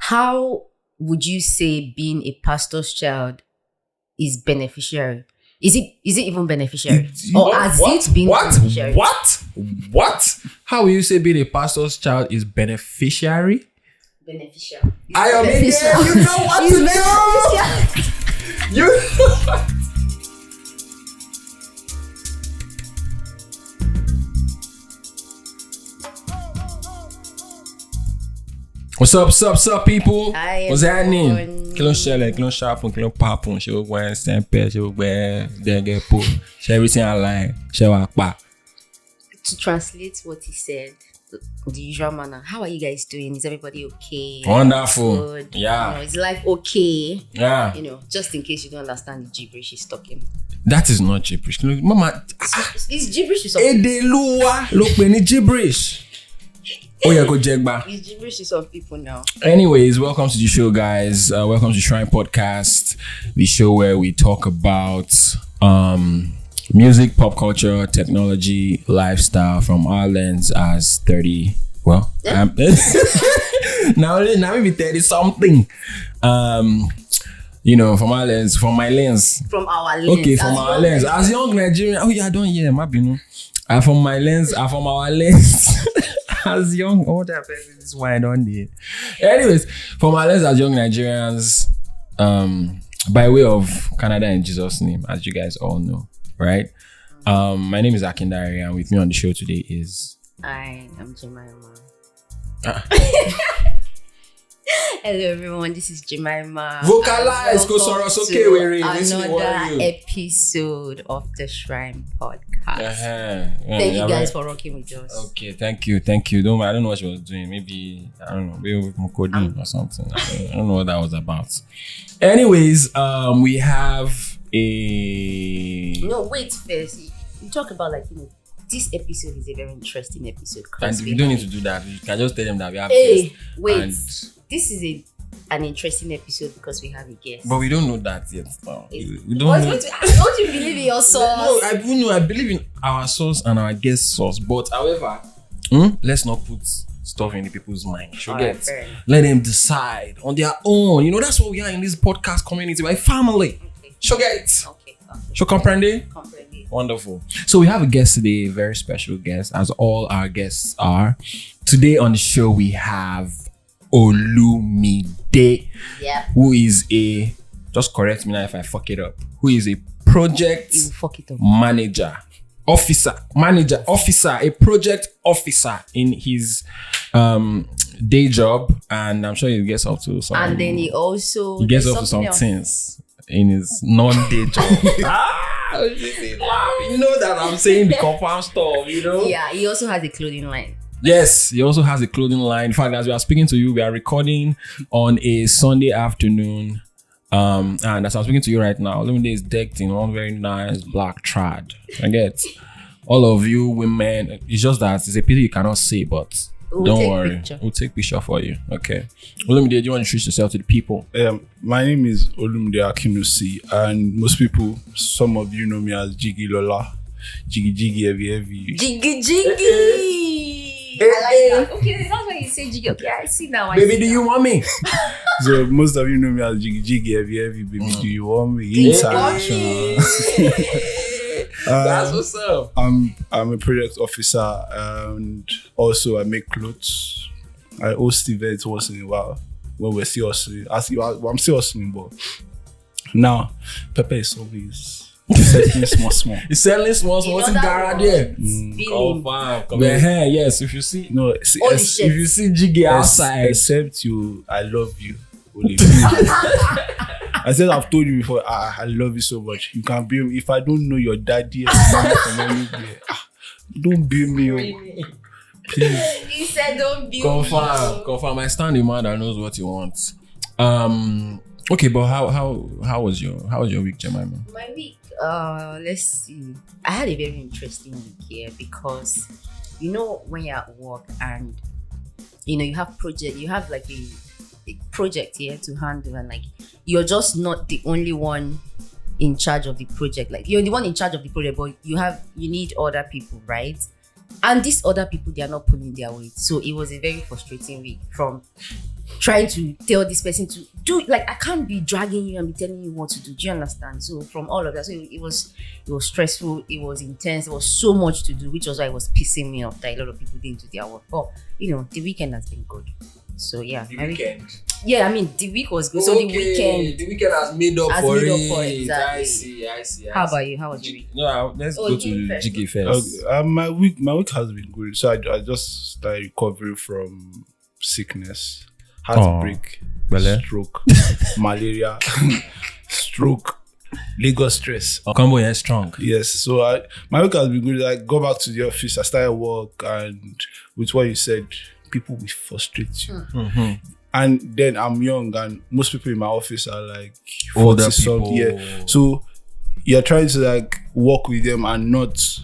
How would you say being a pastor's child is beneficiary? Is it even beneficiary? Or has it been beneficiary? What? How will you say being a pastor's child is beneficiary? Beneficial. I am in there. You know what to do. You. What's up, people? Hi, What's happening? everyone. Kilo sharp, kilo papun, she will go and stamp it, she will go and then get put. She everything online. She will pa. To translate what he said, the usual manner. How are you guys doing? Is everybody okay? Wonderful. Good. Yeah. Is life okay? Yeah. Just in case you don't understand the gibberish he's talking. That is not gibberish. Mama, It's gibberish to some people. Edeluwa lo pe ni gibberish. Oh yeah, go Jegba. It's gibberish to some people now. Anyways, welcome to the show, guys. Welcome to Shrine Podcast, the show where we talk about music, pop culture, technology, lifestyle from our lens as 30. Well, now maybe 30 something. From our lens, from my lens. From our lens. Okay, from our lens. As young Nigerian, oh yeah, I don't hear Mabino. From my lens, from our lens. As young older person, this is why I don't need. Anyways, from our lens as young Nigerians, by way of Canada in Jesus' name, as you guys all know, right? My name is Akinnusi, and with me on the show today is I am Jemima. Hello everyone, this is Jemima. Vocalize, go Soros, okay, we're another episode of the Shrine Podcast. Thank you guys for rocking with us. Okay, thank you. I don't know what she was doing. Maybe I don't know, maybe with coding or something. I don't know what that was about. Anyways, we have a. No, wait first. You talk about this episode is a very interesting episode. And we don't need to do that. You can just tell them that we have. Hey, wait. This is an interesting episode because we have a guest. But we don't know that yet. We don't know. Don't you believe in your source? No, I believe in our source and our guest source. But however, let's not put stuff in the people's mind. Let them decide on their own. That's what we are in this podcast community, my family. Okay. Show comprende? Wonderful. So we have a guest today, a very special guest, as all our guests are. Today on the show we have Olumide, who is just correct me now if I fuck it up, who is a project officer, a project officer in his day job, and I'm sure he gets up to some. And then he gets up to some things in his non-day job. You know that I'm saying the confirmed stuff, Yeah, he also has a clothing line. Yes, he also has a clothing line. In fact, as we are speaking to you, we are recording on a Sunday afternoon. And as I'm speaking to you right now, Olumide is decked in one very nice black trad. I get all of you women. It's just that it's a pity you cannot see, but don't worry. We'll take picture for you. Okay. Olumide, do you want to introduce yourself to the people? My name is Olumide Akinnusi, and most people, some of you know me as Jigilola. Jiggy, heavy. Jiggy. I like that. Okay, that's why you say Jiggy. Okay, I see now. Baby, do you want me? So most of you know me as Jiggy, heavy. Baby, do you want me? International. That's what's up. I'm a project officer, and also I make clothes. I host events once in a while when we're still hustling. I'm still hustling, but now Pepper is always selling small. He's selling small. What's in garage there? Come here. Yes, if you see, if you see Jiggy outside, except you, I love you. I said I've told you before. I love you so much. You can be me if I don't know your daddy. Don't be me. Please. He said don't be Confirm. I stand the man that knows what he wants. Okay, but how was your week, Jemima? My week, let's see. I had a very interesting week here because when you're at work and you have a project here to handle, and you're just not the only one in charge of the project. You're the one in charge of the project, but you need other people, right? And these other people, they are not pulling their weight. So it was a very frustrating week from trying to tell this person to do, like, I can't be dragging you and be telling you what to do. Do you understand? So from all of that, so it was stressful, it was intense, there was so much to do, which was why it was pissing me off that a lot of people didn't do their work. But the weekend has been good. So yeah, The weekend. I mean, the week was good. So the weekend has made up for it. Exactly. I see. How about you? How was your week? No, let's go to Jiggy first. My week has been good. So I just started recovering from sickness, heartbreak, stroke, malaria, stroke, Lagos stress. Combo is strong. Yes, so my week has been good. I go back to the office, I started work, and with what you said, people will frustrate you. Mm-hmm. And then I'm young, and most people in my office are like older 40 people. something. Yeah. So you're trying to like work with them and not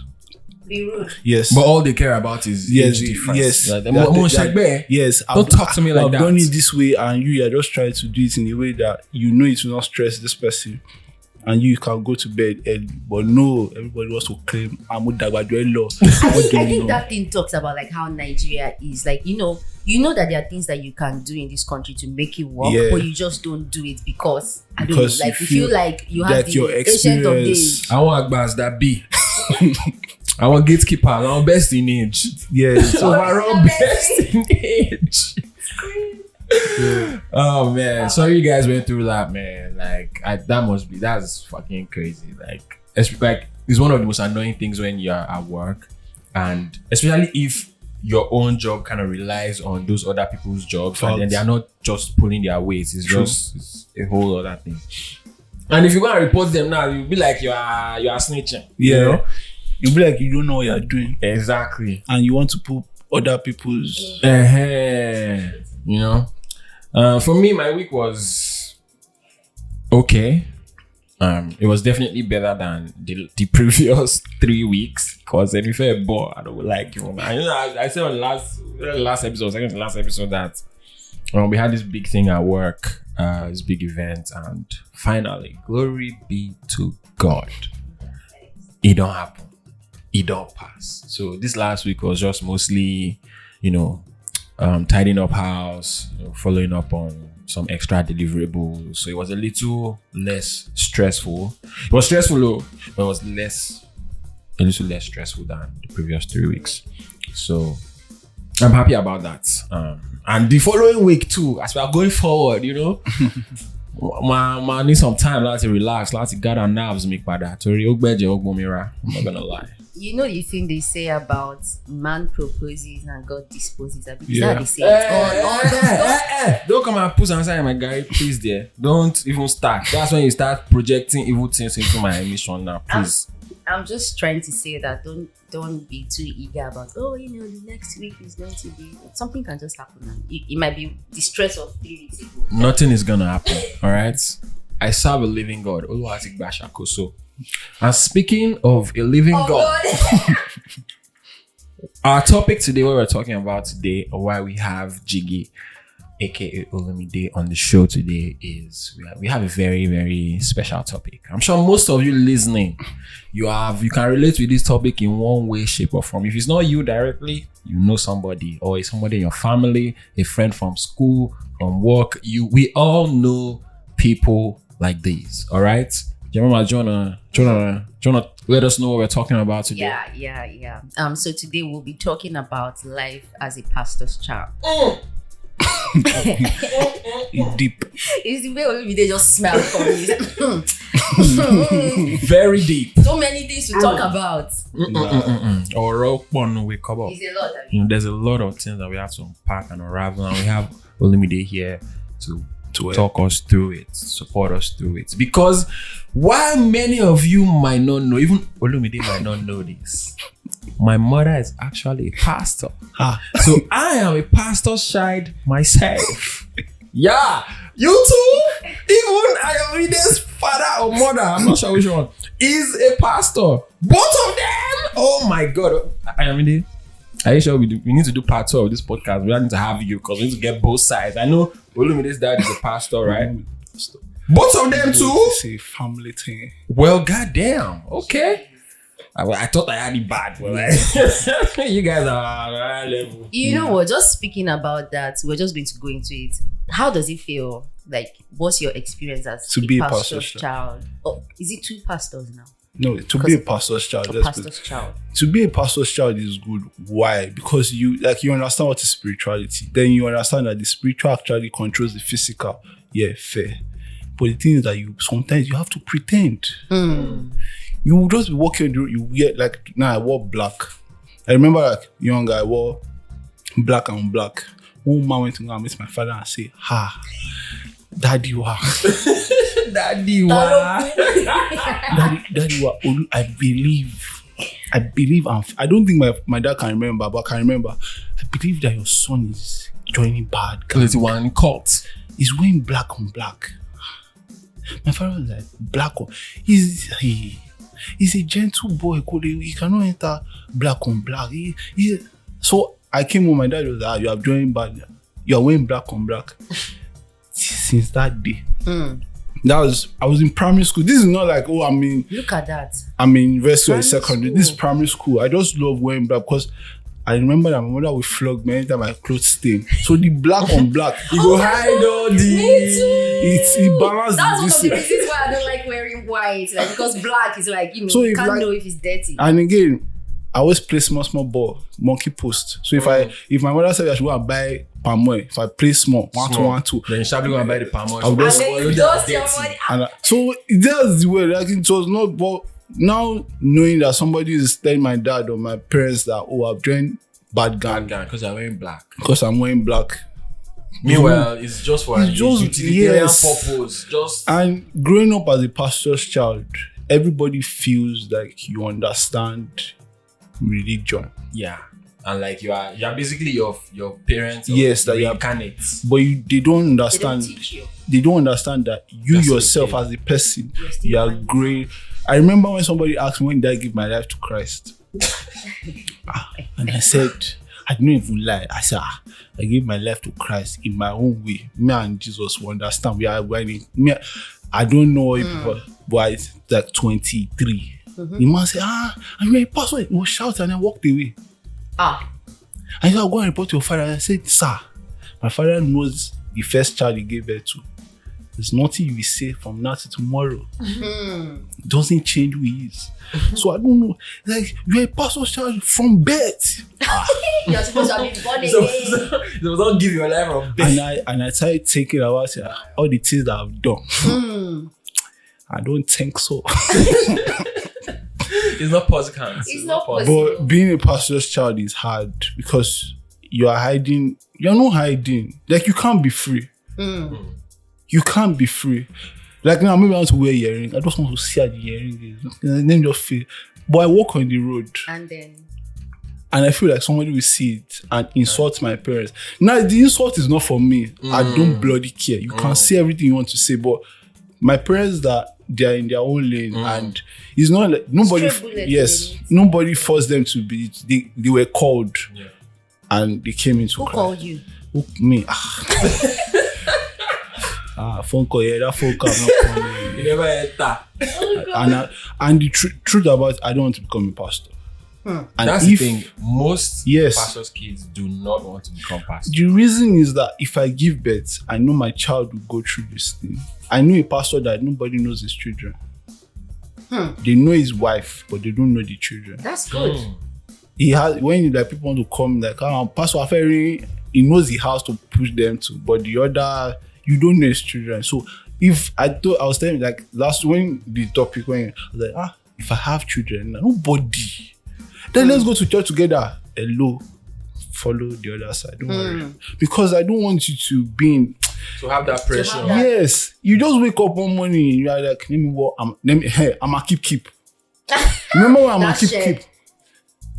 be rude. Yes. But all they care about is age difference. Yes. Like, yes. Don't talk to me like I've that. done it this way, and you're just trying to do it in a way that you know it will not stress this person, and you can go to bed early. But no, everybody wants to claim I'm with Dagbajuelo. I think that thing talks about like how Nigeria is. Like, you know that there are things that you can do in this country to make it work, but you just don't do it because I don't know, like you feel like you have your the ancient of days. experience. I want Agbas that be. I want gatekeeper. I want best in age. Yes. Overall best in age. Oh man, sorry you guys went through that, man. Like that's fucking crazy. Like it's one of the most annoying things when you're at work, and especially if your own job kind of relies on those other people's jobs, and then they are not just pulling their weight. It's a whole other thing. And if you go and report them now, you'll be like you are snitching. Yeah. You know? You'll be like you don't know what you're doing. Exactly. And you want to put other people's you know. For me, my week was okay. It was definitely better than the previous 3 weeks. Cause if you're bored, I don't like you. I said on the last episode that we had this big thing at work, this big event, and finally, glory be to God, it don't happen. It don't pass. So this last week was just mostly, tidying up house, following up on some extra deliverables. So it was a little less stressful. It was stressful though, but it was a little less stressful than the previous 3 weeks. So I'm happy about that. And the following week too, as we are going forward, I need some time to relax, to get our nerves make bad. I'm not gonna lie. You know the thing they say about man proposes and God disposes. Is that they say? Don't come and put inside my guy, please there. Don't even start. That's when you start projecting evil things into my emission now, please. I'm just trying to say that don't be too eager about the next week is going to be something can just happen and it might be the stress of 3 weeks ago. Nothing is gonna happen. All right. I serve a living God. So, and speaking of a living God, our topic today, what we're talking about today, or why we have Jiggy, aka Olumide, on the show today, is we have a very, very special topic. I'm sure most of you listening, you can relate with this topic in one way, shape, or form. If it's not you directly, you know somebody, or it's somebody in your family, a friend from school, from work. We all know people like these. All right. Do you wanna let us know what we're talking about today? Yeah. So today we'll be talking about life as a pastor's child. Deep. It's the way Olumide just smiled for me. Very deep. So many things to talk about. Or rock one we cover. It's a lot. There's a lot of things that we have to unpack and unravel, and we have Olumide here to talk us through it, support us through it. Because while many of you might not know, even Olumide might not know this, my mother is actually a pastor. So I am a pastor's child myself. Yeah, you too. Even Ayomide's father or mother, I'm not sure which one, is a pastor. Both of them. Oh my God, Ayomide. Are you sure we need to do part 2 of this podcast? We need to have you because we need to get both sides. I know Olumide's dad is a pastor, right? Both of them too? It's a family thing. Well, goddamn. Okay. I thought I had it bad, but like, you guys are on a high level. You know what? Just speaking about that, we're just going to go into it. how does it feel? Like, what's your experience as To a be a pastor's pastor's child? Oh, is it 2 pastors now? No, to be a pastor's child. A let's pastor's child. to be a pastor's child is good. Why? Because you understand what is spirituality. Then you understand that the spiritual actually controls the physical. Yeah, fair. But the thing is that sometimes you have to pretend. You will just be walking. You wear like now. I wore black. I remember like young guy wore black and black. One man went to go and meet my father and say, "Ha, Daddy, wow." Daddy, wow. Daddy, wow. I believe. I don't think my dad can remember, but I can remember. I believe that your son is joining bad gang. It's one cult. He's wearing black on black. My father was like, black on. He's a gentle boy. He cannot enter black on black. So I came home. My dad was like, you are joining bad. You are wearing black on black. Since that day. I was in primary school. This is not like, Look at that. I'm in university or Primary secondary. school. This is primary school. I just love wearing black because I remember that my mother would flog me anytime my clothes stain. So the black on black, you go hide all the. It balances. That's one of the reasons why I don't like wearing white. Like, because black is like, So you if can't like- know if it's dirty. And again, I always play small ball, monkey post. So if my mother said I should go and buy palm oil, if I play small, 1 2 Then you sharply go and buy the palm oil. I'll just- And then you dust your money. so that's the way. Like it was not. But now knowing that somebody is telling my dad or my parents that I've joined bad gang Because you're wearing black. because I'm wearing black. Meanwhile, it's just for It's a just- utilitarian yes. purpose. Just And growing up as a pastor's child, everybody feels like you understand religion, yeah. And like you're basically your parents. Yes, that you are- reincarnate. but they don't They don't understand. teach you. They don't understand that you That's yourself okay. as a person, You're still you are fine. great. I remember when somebody asked me when did I give my life to Christ, and I said I don't even lie. I said I gave my life to Christ in my own way. Me and Jesus will understand. We are wedding. I don't know if people, but it's like 23. The man said, and you're a pastor. He was shouting and I walked away. And he said, I'll go and report to your father. I said, sir, my father knows the first child he gave birth to. There's nothing you will say from now to tomorrow. It doesn't change who he is. So I don't know. Like, you're a pastor's child from birth. You're supposed to be born So, again. don't give your life from birth. And I started thinking about all the things that I've done. I don't think so. It's not possible. It's not possible. But being a pastor's child is hard because you are hiding. You're not hiding. Like, you can't be free. You can't be free. Like, now maybe I want to wear earring. I just want to see how the earring is. And then just feel. But I walk on the road And then and I feel like somebody will see it and insult my parents. Now, the insult is not for me. I don't bloody care. You can say everything you want to say, but my parents they are in their own lane and it's not like nobody. Straight bullet Yes, to the nobody forced them to be. They were called Yeah. and they came into who Christ. called you? Me. Phone call. Yeah, that phone call. I'm not calling. You never enter. And the truth about it, I don't want to become a pastor. And That's the thing. Most Yes. pastors' kids do not want to become pastors. the reason is that if I give birth, I know my child will go through this thing. I know a pastor that nobody knows his children. They know his wife, but they don't know the children. That's good. He has when like people want to come like Pastor Aferi, he knows the house to push them to, but the other you don't know his children. So if I was telling like last when the topic when I was like if I have children, nobody. Then let's go to church together. Hello, follow the other side. Don't worry, because I don't want you to be in. To have that pressure. have that- Yes, you just wake up one morning. You are like, I'm a keep. Remember when I'm a That keep? shirt.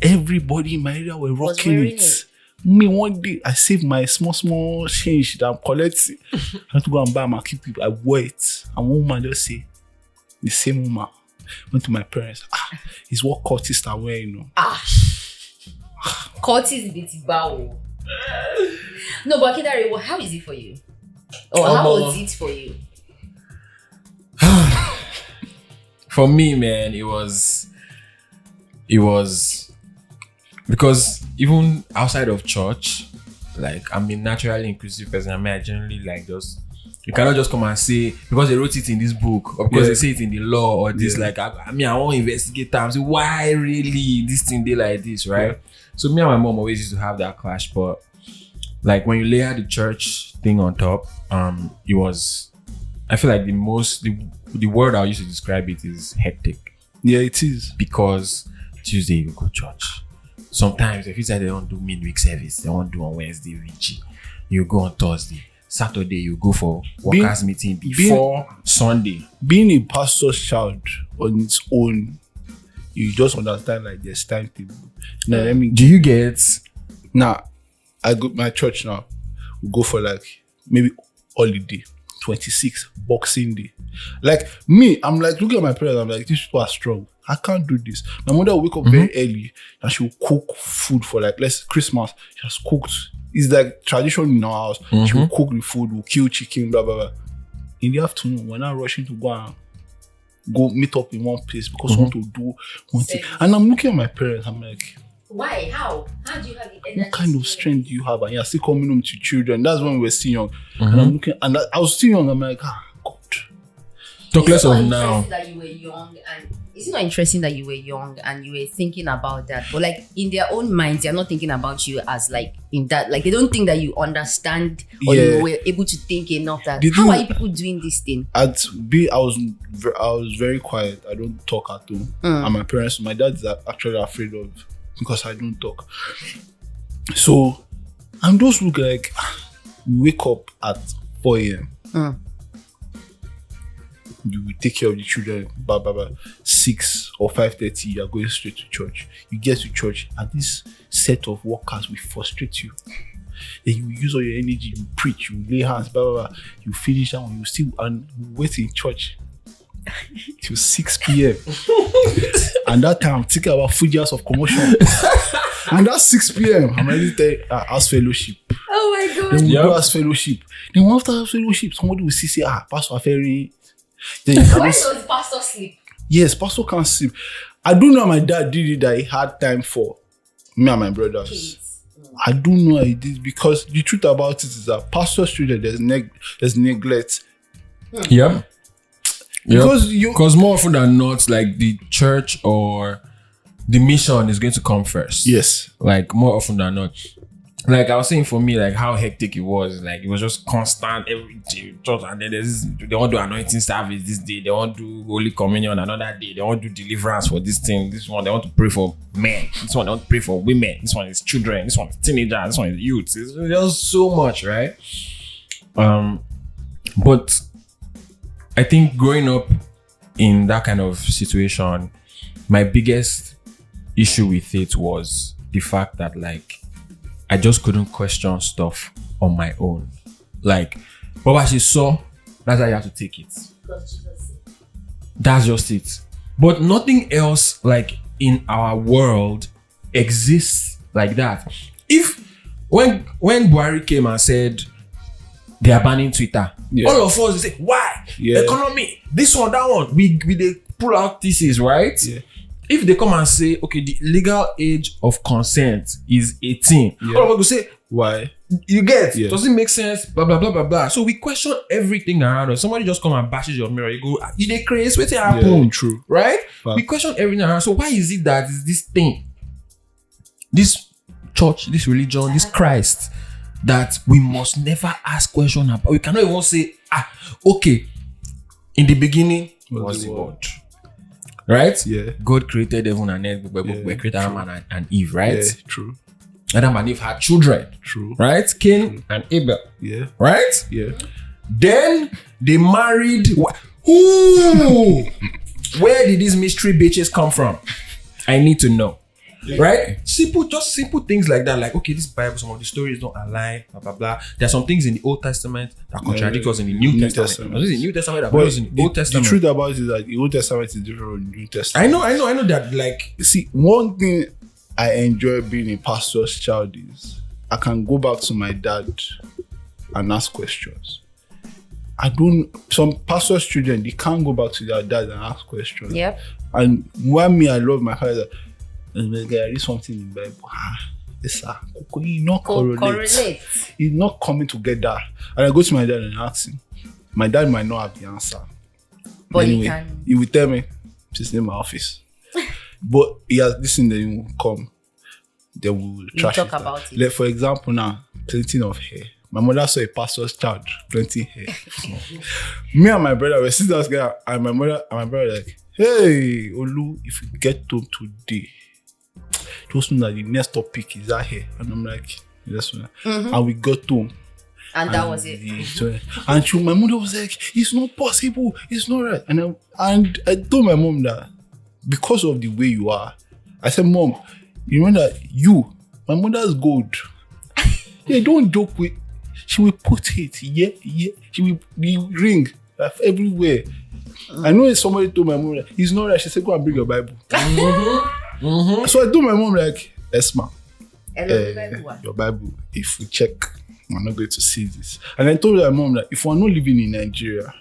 Everybody in my area were rocking wearing it. it. Me one day, I saved my small change that I'm collecting. I had to go and buy my keep. I wore it, and one woman just say, the same woman went to my parents. It's what cultists are wearing. Curtis Bitibao. No, but Kidari, how is it for you? Or how was it for you? For me, man, it was because even outside of church, like I'm a naturally inclusive person. I mean, I generally like just. You cannot just come and say because they wrote it in this book or because they say it in the law or this. Like I mean, I won't investigate time. Say why really this thing they like this, right? Yeah. So me and my mom always used to have that clash, but like when you layer the church thing on top, it was. I feel like the word I used to describe it is hectic. Yeah, it is because Tuesday you go to church. Sometimes if you say they don't do midweek service, they won't do on Wednesday, Richie. You go on Thursday. Saturday, you go for workers' meeting before Sunday. Being a pastor's child on its own, you just understand like there's timetable. Now, do you get? Now, I go my church now. We go for like maybe holiday, 26 Boxing Day. Like me, I'm like looking at my parents. I'm like, these people are strong. I can't do this. My mother will wake up very early and she will cook food for like Christmas. She has cooked. It's like tradition in our house. She will cook the food, will kill chicken, blah, blah, blah. In the afternoon, we're now rushing to go meet up in one place because we want to do one thing. And I'm looking at my parents, I'm like, why? How do you have the energy? What kind of strength do you have? And you're still coming home to children. That's when we were still young. And I'm looking, and I was still young, I'm like, God. Talk less of now. That you were young and it's not interesting that you were young and you were thinking about that, but like in their own minds, they're not thinking about you as like in that, like they don't think that you understand or you were able to think enough that how are you people doing this thing? I was very quiet. I don't talk at all. And my parents, my dad's actually afraid of because I don't talk. So I'm just looking like wake up at 4 a.m. You will take care of the children, 6 or 5:30, you're going straight to church. You get to church and this set of workers will frustrate you. Then you use all your energy, you preach, you lay hands, you finish that one, you still and wait in church till 6 p.m. And that time I'm thinking about 4 years of commotion. And that's 6 p.m. I'm ready to house fellowship. Oh my God. Then we go house fellowship. Then after house fellowship, somebody will say, Pastor Ferry. When does pastor sleep? Yes, pastor can't sleep. I do know my dad did it that he had time for me and my brothers. Kids. I do know he did because the truth about it is that pastor's children there's neglect. Yeah. Because more often than not, like the church or the mission is going to come first. Yes. Like more often than not. Like I was saying for me, like how hectic it was. Like it was just constant every day. And then they want to do anointing service this day. They want to do Holy Communion another day. They want to do deliverance for this thing. This one, they want to pray for men. This one, they want to pray for women. This one is children. This one is teenagers. This one is youth. It's just so much, right? But I think growing up in that kind of situation, my biggest issue with it was the fact that like I just couldn't question stuff on my own. Like, what she saw, that's how you have to take it. That's just it. But nothing else like in our world exists like that. If when Buhari came and said they are banning Twitter, all of us say, why? Economy, this one, that one. We they pull out thesis, right? Yeah. If they come and say, okay, the legal age of consent is 18, all of us will say, why? You get? Does it make sense? Blah, blah, blah, blah, blah. So we question everything around us. Somebody just come and bashes your mirror. You go, you dey crazy? What's happen? Yeah, true. Right? We question everything around. So why is it that this thing, this church, this religion, this Christ, that we must never ask questions about? We cannot even say, okay, in the beginning was the word. Right? Yeah. God created heaven and earth. We created Adam and Eve, right? Yeah, true. Adam and Eve had children. True. Right? Cain and Abel. Yeah. Right? Yeah. Then they married. Who? Where did these mystery bitches come from? I need to know. Right? Simple things like that. Like, okay, this Bible, some of the stories don't align, blah, blah, blah. There are some things in the Old Testament that contradict us in the New Testament. This is the New Testament that was in the Old Testament. The truth about it is that the Old Testament is different from the New Testament. I know that, like... See, one thing I enjoy being a pastor's child is I can go back to my dad and ask questions. Some pastor's children, they can't go back to their dad and ask questions. Yep. And why me, I love my father. And like, I read something in the Bible. Yes, sir. You not correlate. Correlate. It's not coming together. And I go to my dad and ask him. My dad might not have the answer. But Anyway, he will tell me, please name my office. But he has this thing that he will come. They will trash talk it. about it. Like, for example, now, plenty of hair. My mother saw a pastor's child, plenty hair. Me and my brother were sisters, and my mother and my brother were like, hey, Olu, if you get home today, just know that the next topic is that hair. And I'm like, yes, and we got home. And that was it. And my mother was like, it's not possible, it's not right. And I told my mom that because of the way you are, I said, Mom, you know that my mother's gold. Yeah, don't joke with. She will put it, yeah. She will the ring everywhere. I know somebody told my mom that it's not right. She said, go and bring your Bible. So I told my mom like, Esma, your Bible, if we check, we're not going to see this. And I told my mom that if we're not living in Nigeria,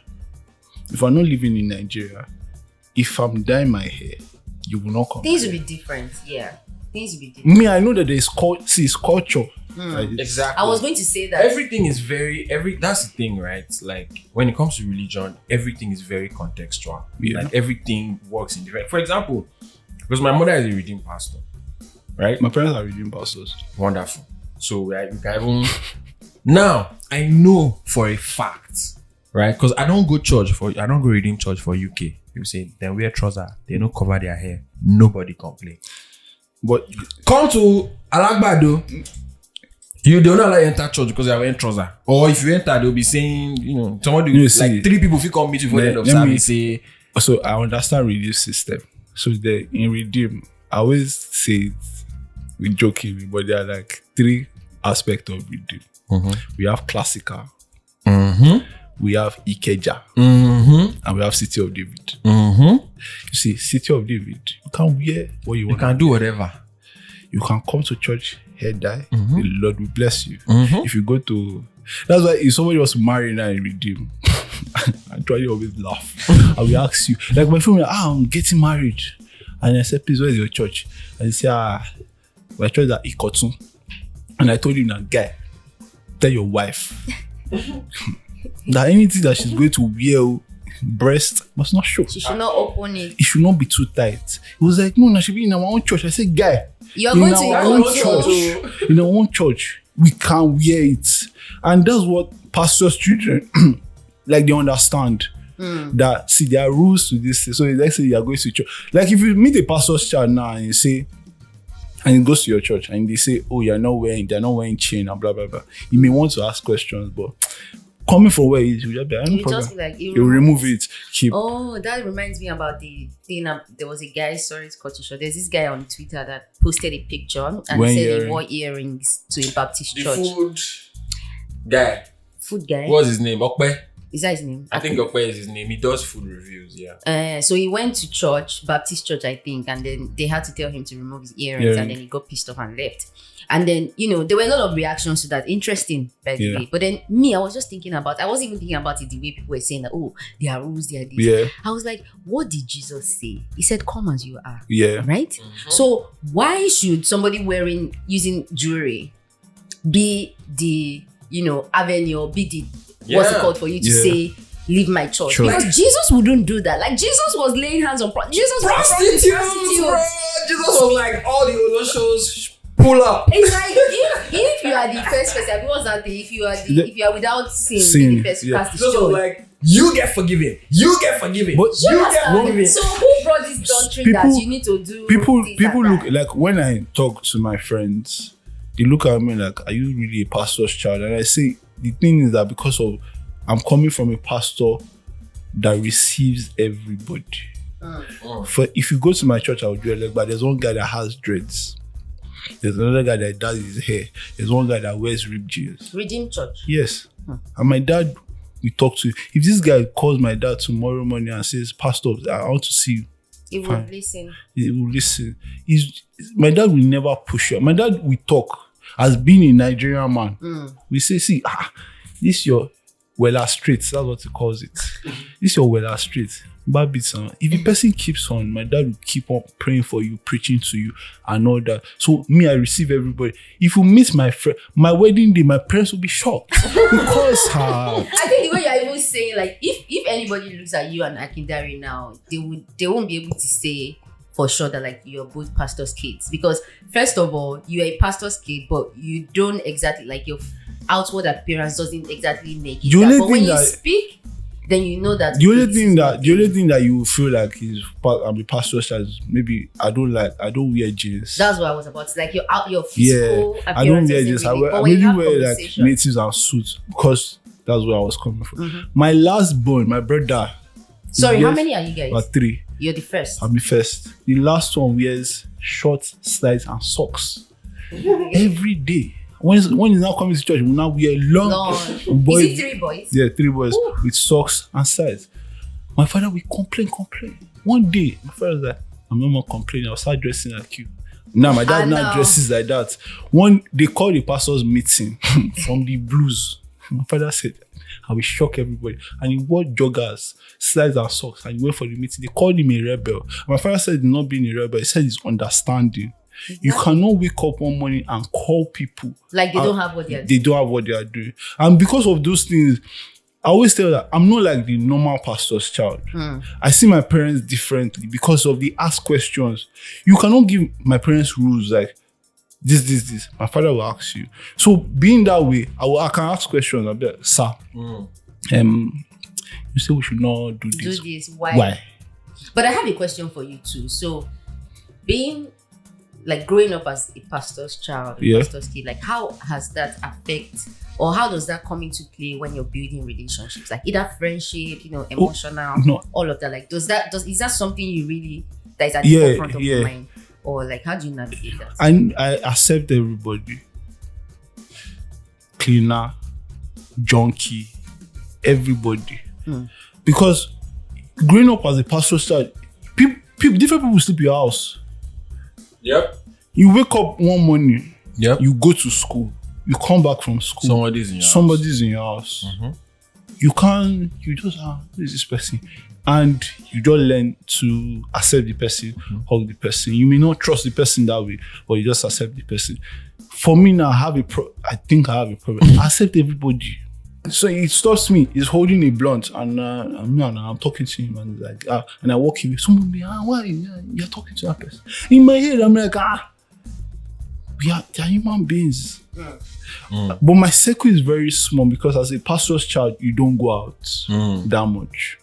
if I'm dyeing my hair, you will not come. Things will be different, yeah. Things will be different. Me, I know that there's culture. Exactly. I was going to say that. Everything is that's the thing, right? Like when it comes to religion, everything is very contextual. Yeah. Like everything works in different. For example, because my mother is a redeemed pastor, right? My parents are redeemed pastors. Wonderful. So we can even now I know for a fact, right? Because I don't go redeemed church for UK. People say they wear trousers, they don't cover their hair. Nobody complain. But come to Alagbado, you don't allow you enter church because you are wearing trouser. Or if you enter, they'll be saying, somebody like 3 people will come meet you for the end of service. Say, so I understand Redeem system. So in Redeem, I always say it with joking, but there are like 3 aspects of Redeem. We have classical, we have Ikeja, and we have City of David. You see, City of David, you can wear what you want. You can do whatever. You can come to church, hair dye. The Lord will bless you. If you go to, that's why if somebody was married now in Redeem, I try to always laugh. I will ask you, like my friend, I'm getting married, and I said, please, where's your church? And he said, my church is at Ikotun. And I told him, that guy, tell your wife that anything that she's going to wear, breast must not show. She should not open it. It should not be too tight. He was like, no, she should be in our own church. I said, guy, you're going to our own church. In our own church, we can wear it. And that's what pastors' children, like, they understand. That, see, there are rules to this. So let's say you are going to church. Like, if you meet a pastor's child now and you say, and he goes to your church and they say, oh, they're not wearing chain and blah, blah, blah. You may want to ask questions, but coming from where he is, you just be like, you remove it. Oh, that reminds me about the thing. There was a guy, sorry to cut you short. There's this guy on Twitter that posted a picture and said he wore earrings to a Baptist church. Food guy. What's his name? Okpe? Is that his name? I think Okpe is his name. He does food reviews, yeah. So he went to church, Baptist church, I think, and then they had to tell him to remove his earrings, and then he got pissed off and left. And then, there were a lot of reactions to that. Interesting, by the way. But then I was just thinking about, I wasn't even thinking about it the way people were saying that, oh, there are rules, there are this. Yeah. I was like, what did Jesus say? He said, come as you are. Yeah. Right? So why should somebody using jewelry be the, avenue, or be the, what's it called for you to say, leave my church? Because Jesus wouldn't do that. Like, Jesus was laying hands on Jesus was prostitutes, bro. Jesus was like, all the Oloshos pull up. It's like if you are the first person, what's that thing? If you are without sin, the first to cast the Jesus stone. was like, you get forgiven. But you get forgiven. So who brought this doctrine that you need to do? People look like, when I talk to my friends, they look at me like, are you really a pastor's child? And I say, the thing is that because of I'm coming from a pastor that receives everybody. For if you go to my church, I'll do it. But there's one guy that has dreads. There's another guy that does his hair. There's one guy that wears ripped jeans. Redeemed church. Yes. And my dad, we talk to. If this guy calls my dad tomorrow morning and says, Pastor, I want to see you. He will listen. He will listen. My dad will never push you. My dad, we talk. As being a Nigerian man, we say, this your Wella Street. That's what he calls it. This your Wella Street. If the person keeps on, my dad will keep on praying for you, preaching to you, and all that. So me, I receive everybody. If you meet my friend, my wedding day, my parents will be shocked because I think the way you're even saying, like, if anybody looks at you and Akindare now, they won't be able to say for sure that like you're both pastors' kids, because first of all, you're a pastor's kid, but you don't exactly like your outward appearance doesn't exactly make it. But when you speak, then you know that the only thing that you feel like is I'm a pastor's child is maybe I don't wear jeans. That's what I was about to, like your physical appearance. I don't wear jeans. Really, I really wear like natives and suits because that's where I was coming from. Mm-hmm. My last born, my brother. Sorry, how many are you guys? About 3. You're the first. I'm the first. The last one wears shorts, slides, and socks every day. When he's now coming to church, we now wear long. Is it 3 boys? Yeah, 3 boys. Ooh. With socks and slides. My father will complain. One day, my father was like, I'm no more complaining. I'll start dressing like you. Now my dad now dresses like that. They call the pastor's meeting from the blues. My father said, I will shock everybody. And he wore joggers, slides and socks, and he went for the meeting. They called him a rebel. My father said he's not being a rebel. He said he's understanding. You cannot wake up one morning and call people like they don't have what they are doing. They don't have what they are doing. And because of those things, I always tell that I'm not like the normal pastor's child. I see my parents differently because of the ask questions. You cannot give my parents rules like this. My father will ask you. So being that way, I can ask questions. I'll be like, sir, you say we should not do this. Do this. Why? But I have a question for you too. So being like growing up as a pastor's child, pastor's kid, like how has that affect or how does that come into play when you're building relationships? Like either friendship, emotional, all of that. Like is that something you really that is at the forefront of your mind? Or like how do you navigate that? I accept everybody. Cleaner, junkie, everybody. Because growing up as a pastor's child, different people sleep in your house. Yep. You wake up one morning. Yep. You go to school. You come back from school. Somebody's in your house. Mm-hmm. You just who is this person? And you don't learn to accept the person, hug the person. You may not trust the person that way, but you just accept the person. For me now, I think I have a problem. I accept everybody. So it stops me. He's holding a blunt and I'm talking to him and like and I walk away. Someone be why you're talking to that person? In my head, I'm like we are human beings. But my circle is very small because as a pastor's child, you don't go out that much.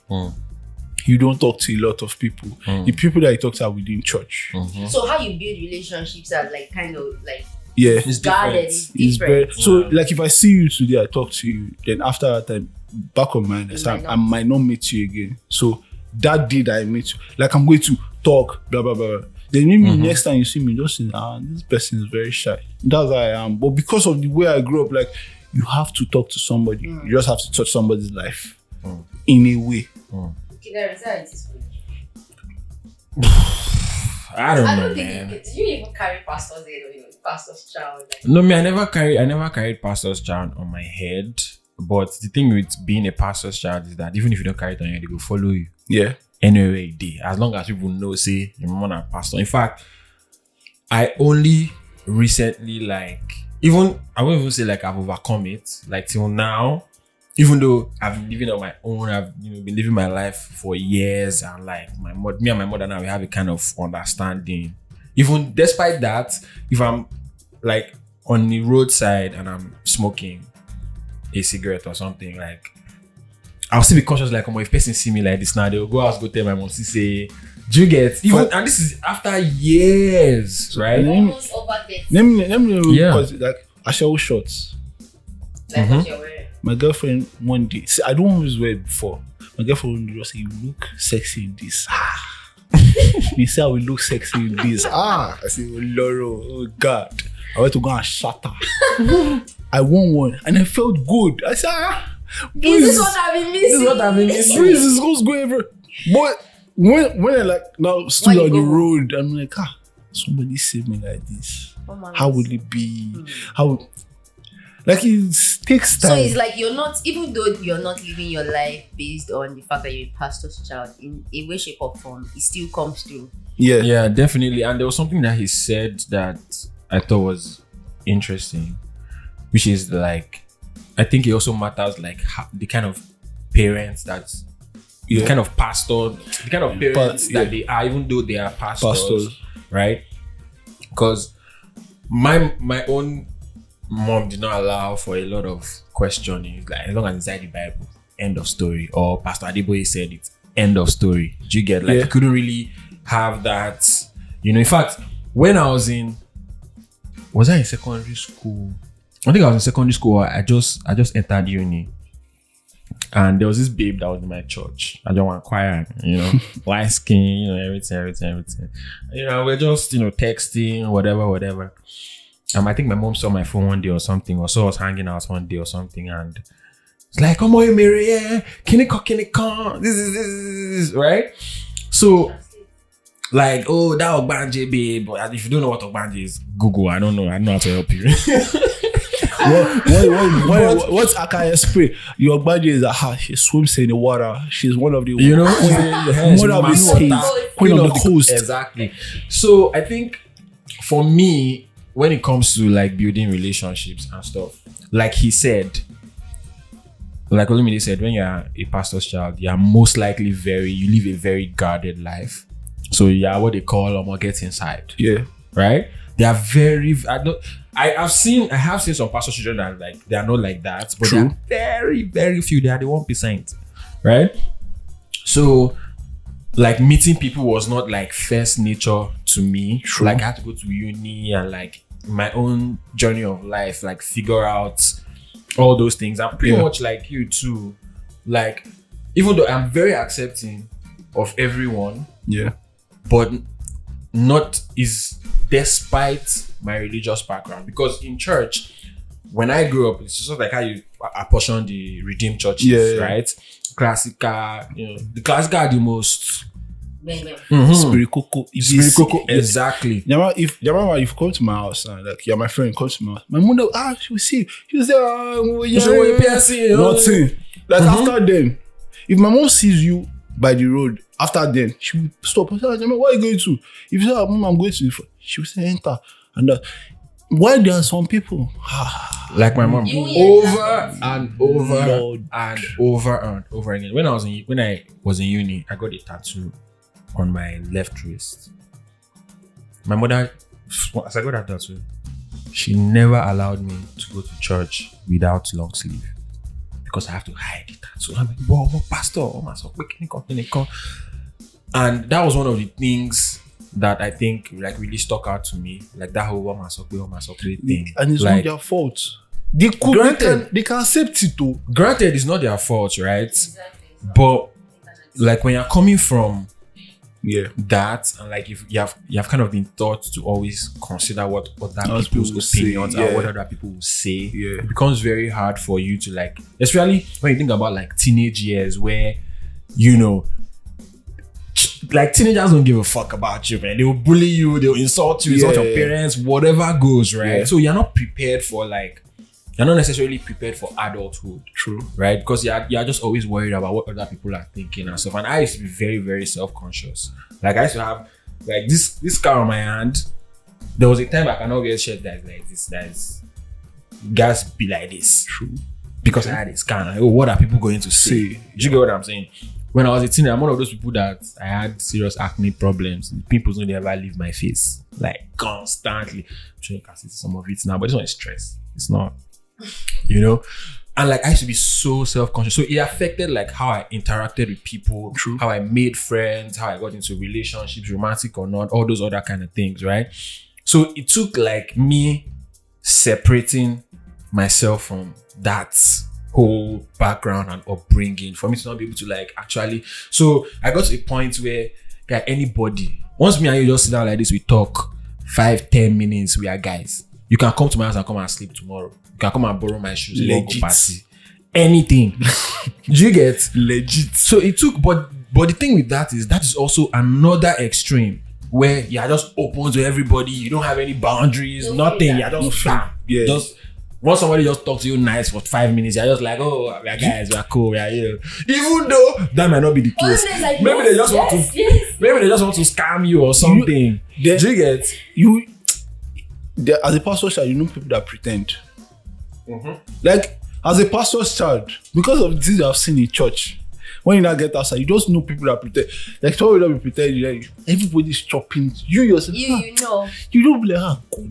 You don't talk to a lot of people. The people that you talk to are within church. So how you build relationships are like kind of like it's guarded. It's different. So like if I see you today, I talk to you. Then after that time, back of my mind, I might not meet you again. So that day that I meet you, like I'm going to talk, blah blah blah. Then maybe next time you see me, just say, this person is very shy. That's how I am. But because of the way I grew up, like you have to talk to somebody. You just have to touch somebody's life in a way. Okay, there is that it is for you. I don't know, man. Do you even carry pastor's head or pastor's child? Like? No, I never carried pastor's child on my head. But the thing with being a pastor's child is that even if you don't carry it on your head, they will follow you. Yeah. Anywhere you do. As long as people know, say, your mom and pastor. In fact, I only recently I won't even say like I've overcome it. Like till now, even though I've been living on my own, I've been living my life for years, and like me and my mother now we have a kind of understanding. Even despite that, if I'm like on the roadside and I'm smoking a cigarette or something, like I'll still be cautious. Like, if person see me like this now, they'll go out go tell my mom. She say, "Do you get?" And this is after years, right? Almost over 30. Let me because like I show shots. Like what you're wearing. My girlfriend one day, see, I don't always wear it before. My girlfriend one day just say, "You look sexy in this." Me say I will look sexy in this. I say, "Oh Lord, oh God." I went to go and shatter. I won one and I felt good. I said, Is this what I've been missing? This is what I've been missing. This is what's going everywhere. But when I like now stood on the road, I'm like, somebody saved me like this. Oh, how would it be? How Like it takes time. So it's like you're not, even though you're not living your life based on the fact that you're a pastor's child, in a way, shape, or form, it still comes through. Yeah, definitely. And there was something that he said that I thought was interesting, which is like, I think it also matters like the kind of parents that, the kind of pastor, the kind of parents that they are, even though they are pastors. Right? Because my own mom did not allow for a lot of questioning. Like, as long as it's inside the Bible, end of story. Or Pastor Adeboye said it, end of story. Do you get? Like, you couldn't really have that. You know, in fact, when I was in secondary school? I think I was in secondary school. I just entered uni. And there was this babe that was in my church. I don't want choir, you know, light skin, you know, everything. You know, we're just, you know, texting, whatever. I think my mom saw my phone one day or something, or saw us hanging out one day or something, and it's like, "Come on, Mary, yeah, can it come? This is right." So, like, oh, that Ogbanje babe. But if you don't know what Ogbanje is, Google. I don't know how to help you. What's Akaya spray? Your Ogbanje is she swims in the water. She's one of the one of the queen of the coast. Exactly. So I think for me, when it comes to like building relationships and stuff, like he said, like Olumide said, when you're a pastor's child, you're most likely you live a very guarded life. So yeah, what they call get inside. Yeah. Right? They are very, I have seen some pastor children that like, they are not like that, but True. they are very, very few. They are the 1%. Right? So like meeting people was not like first nature to me. True. Like I had to go to uni and like my own journey of life, like figure out all those things. I'm pretty much like you too. Like, even though I'm very accepting of everyone, but not is despite my religious background. Because in church, when I grew up, it's just like how you apportion the redeemed churches, right? Classical, you know, the classical are the most Spirit Coco, exactly. If you come to my house and like you're my friend, come to my house, my mother she will see she will say nothing. Like after then, if my mom sees you by the road, after then she will stop and say, "Where are you going to?" If you say, "Mom, I'm going to," she will say, "Enter." And why there are some people like my mom over and over again. When I was in uni, I got a tattoo on my left wrist. My mother, as I got that tattoo, she never allowed me to go to church without long sleeve because I have to hide the tattoo. I'm like, whoa, pastor, and that was one of the things that I think like really stuck out to me, like that whole Womasokwe thing. And it's like, not their fault. They can accept it too. Granted, it's not their fault, right? Exactly. But like when you're coming from that, and like if you have kind of been taught to always consider what other people's opinions and what other people will say, it becomes very hard for you to like, especially when you think about like teenage years where, you know, like teenagers don't give a fuck about you, man. They will bully you, they'll insult you, insult your parents, whatever goes, right? So you're not prepared for like, you're not necessarily prepared for adulthood. True. Right? Because you're just always worried about what other people are thinking and stuff. And I used to be very, very self-conscious. Like I used to have like this scar on my hand. There was a time I cannot wear a shirt that's like this, that's gas be like this. True. Because I had a scar. Like, oh, what are people going to say? Do you get what I'm saying? When I was a teenager, I'm one of those people that I had serious acne problems. Pimples don't ever leave my face. Like constantly. I'm sure you can see some of it now, but this one is stress. It's not. You know? And like I used to be so self-conscious. So it affected like how I interacted with people, how I made friends, how I got into relationships, romantic or not, all those other kind of things, right? So it took like me separating myself from that whole background and upbringing for me to not be able to like actually. So I got to a point where anybody, once me and you just sit down like this, we talk 5-10 minutes, we are guys. You can come to my house and come and sleep tomorrow. You can come and borrow my shoes. Legit. Go party. Anything. Do you get? Legit. So it took, but the thing with that is also another extreme where you're just open to everybody. You don't have any boundaries, nothing. You're just Once somebody just talks to you nice for 5 minutes, you're just like, oh, we are guys, we are cool, we are here. Even though that might not be the case. Like, maybe they just want to maybe they just want to scam you or something. Do you get? As a pastor's child, you know people that pretend. Like, as a pastor's child, because of the things I've seen in church, when you now get outside, you just know people that pretend. Like, some will not be pretending. Like, everybody's chopping. You yourself, you know. You don't be like, ah, God.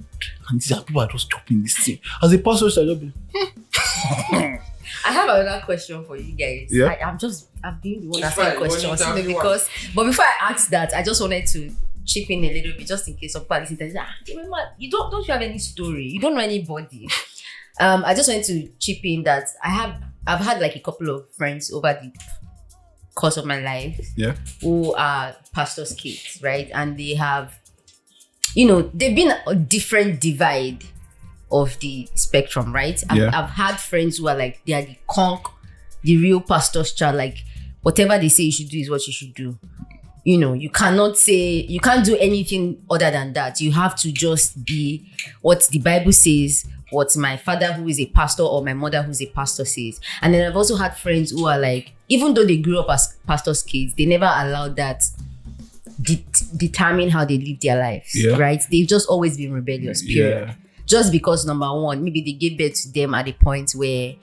And these are people are just chopping this thing. As a pastor's child, you'll be I have another question for you guys. Yeah. I'm being the one asking questions because, but before I ask that, I just wanted to chip in a little bit just in case somebody listening to remember, you don't you have any story? You don't know anybody. I just wanted to chip in that I've had like a couple of friends over the course of my life who are pastors' kids, right? And they have, they've been a different divide of the spectrum, right? I've had friends who are like, they are the real pastor's child, like whatever they say you should do is what you should do. You can't do anything other than that. You have to just be what the Bible says, what my father who is a pastor or my mother who's a pastor says. And then I've also had friends who are like, even though they grew up as pastors' kids, they never allowed that determine how they live their lives, right? They've just always been rebellious, period. Yeah. Just because, number one, maybe they gave birth to them at a point where,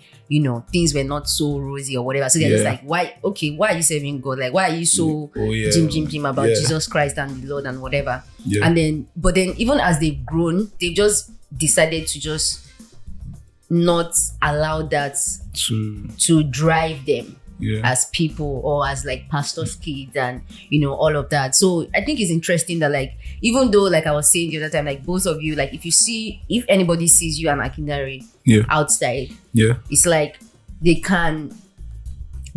things were not so rosy or whatever. So they're just like, why are you serving God? Like, why are you so jim about Jesus Christ and the Lord and whatever? Yeah. But then even as they've grown, they've just decided to just not allow that to drive them as people or as like pastors' kids and all of that. So I think it's interesting that, like, even though, like I was saying the other time, like both of you, like if anybody sees you and Akinnusi outside, it's like they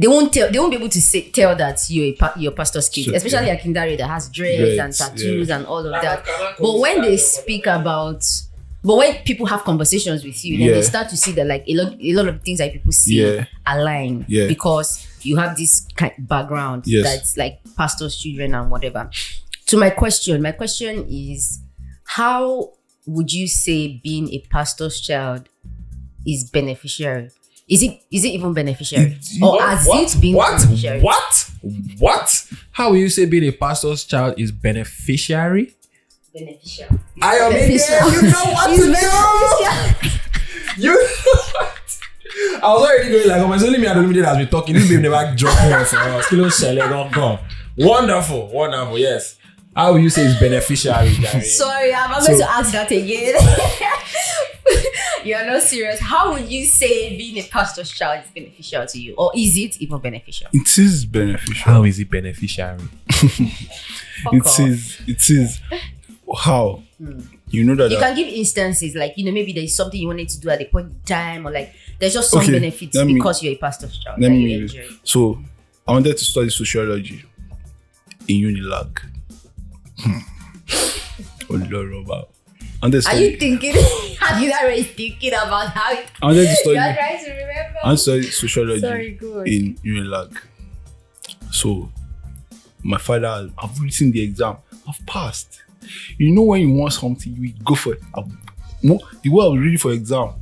won't be able to tell that you're pastor's kid, especially Akinnusi that has dreads and tattoos and all of that. But when they speak about, when people have conversations with you, then they start to see that like a lot of things that people see align because you have this kind of background that's like pastor's children and whatever. So my question is, how would you say being a pastor's child is beneficiary? Is it even beneficiary? Or has it been beneficiary? What? How will you say being a pastor's child is beneficiary? Beneficial. You know what to do. You know what? I was already going like, it's only me and Olumide has been talking. This babe never dropped one for us. Kilo Shele, don't go. Wonderful, yes. How will you say it's beneficiary, Gary? Sorry, I'm going to ask that again. You're not serious. How would you say being a pastor's child is beneficial to you? Or is it even beneficial? It is beneficial. How is it beneficiary? It is. How? You know that you can give instances like, maybe there's something you wanted to do at a point in time, or like there's just some benefits because you're a pastor's child. So I wanted to study sociology in Unilag. Are you thinking? Have you already thinking about how it? I wanted to study. You're trying to remember. I studied sociology in Unilag. So my father, I've written the exam. I've passed. When you want something, you go for it. The way I was reading for exam,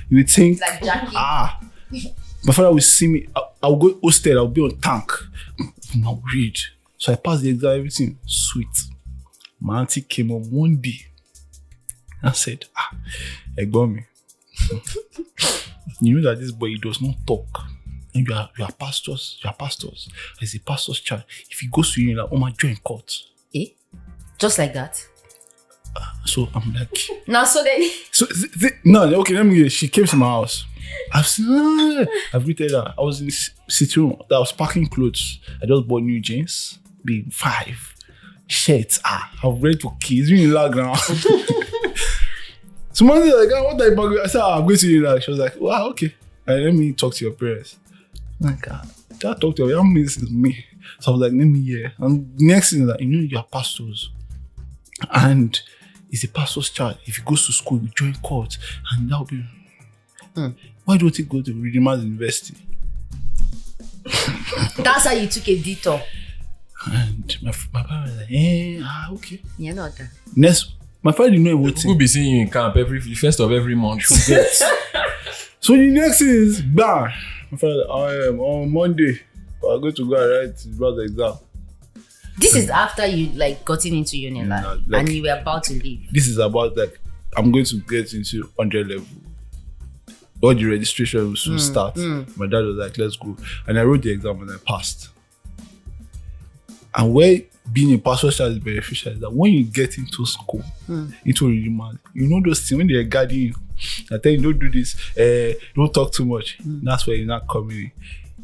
you would think, like Jackie. My father will see me. I'll go hostel. I'll be on tank. I'll read. So I passed the exam. Everything sweet. My auntie came on one day and said, Egbomi, you know that this boy does not talk. And you are pastors. You are pastors. As a pastor's child, if he goes to you, like, my join court. Just like that. So I'm like, now so then. Let me. She came to my house. I've written that. I was in this sitting room that I was packing clothes. I just bought new jeans, being 5 shirts. I've read for kids. You in lag now. So one day, like, what type of? I said, I'm going to you. Like, she was like, wow, okay. Let me talk to your parents. I'm like, that talk to your this is me. So I was like, let me hear. And the next thing is that you are pastors. And he's a pastor's child. If he goes to school, he join court. And that'll be why don't he go to Redeemer's University? That's how you took a detour. And my parents were like, okay. You're not there. Next, my father didn't know what We'll be seeing you in camp the first of every month. So the next thing is, bam. My father, on Monday, I'm going to go and write his brother exam. This is after you like gotten into uni Like, and you were about to leave. This is about like, I'm going to get into 100 level. All the registration will soon start. My dad was like, let's go. And I wrote the exam and I passed. And where being a pastor child is beneficial is that when you get into school, into a man, you know those things when they're guarding you, I tell you, don't do this, don't talk too much. That's where you're not coming in.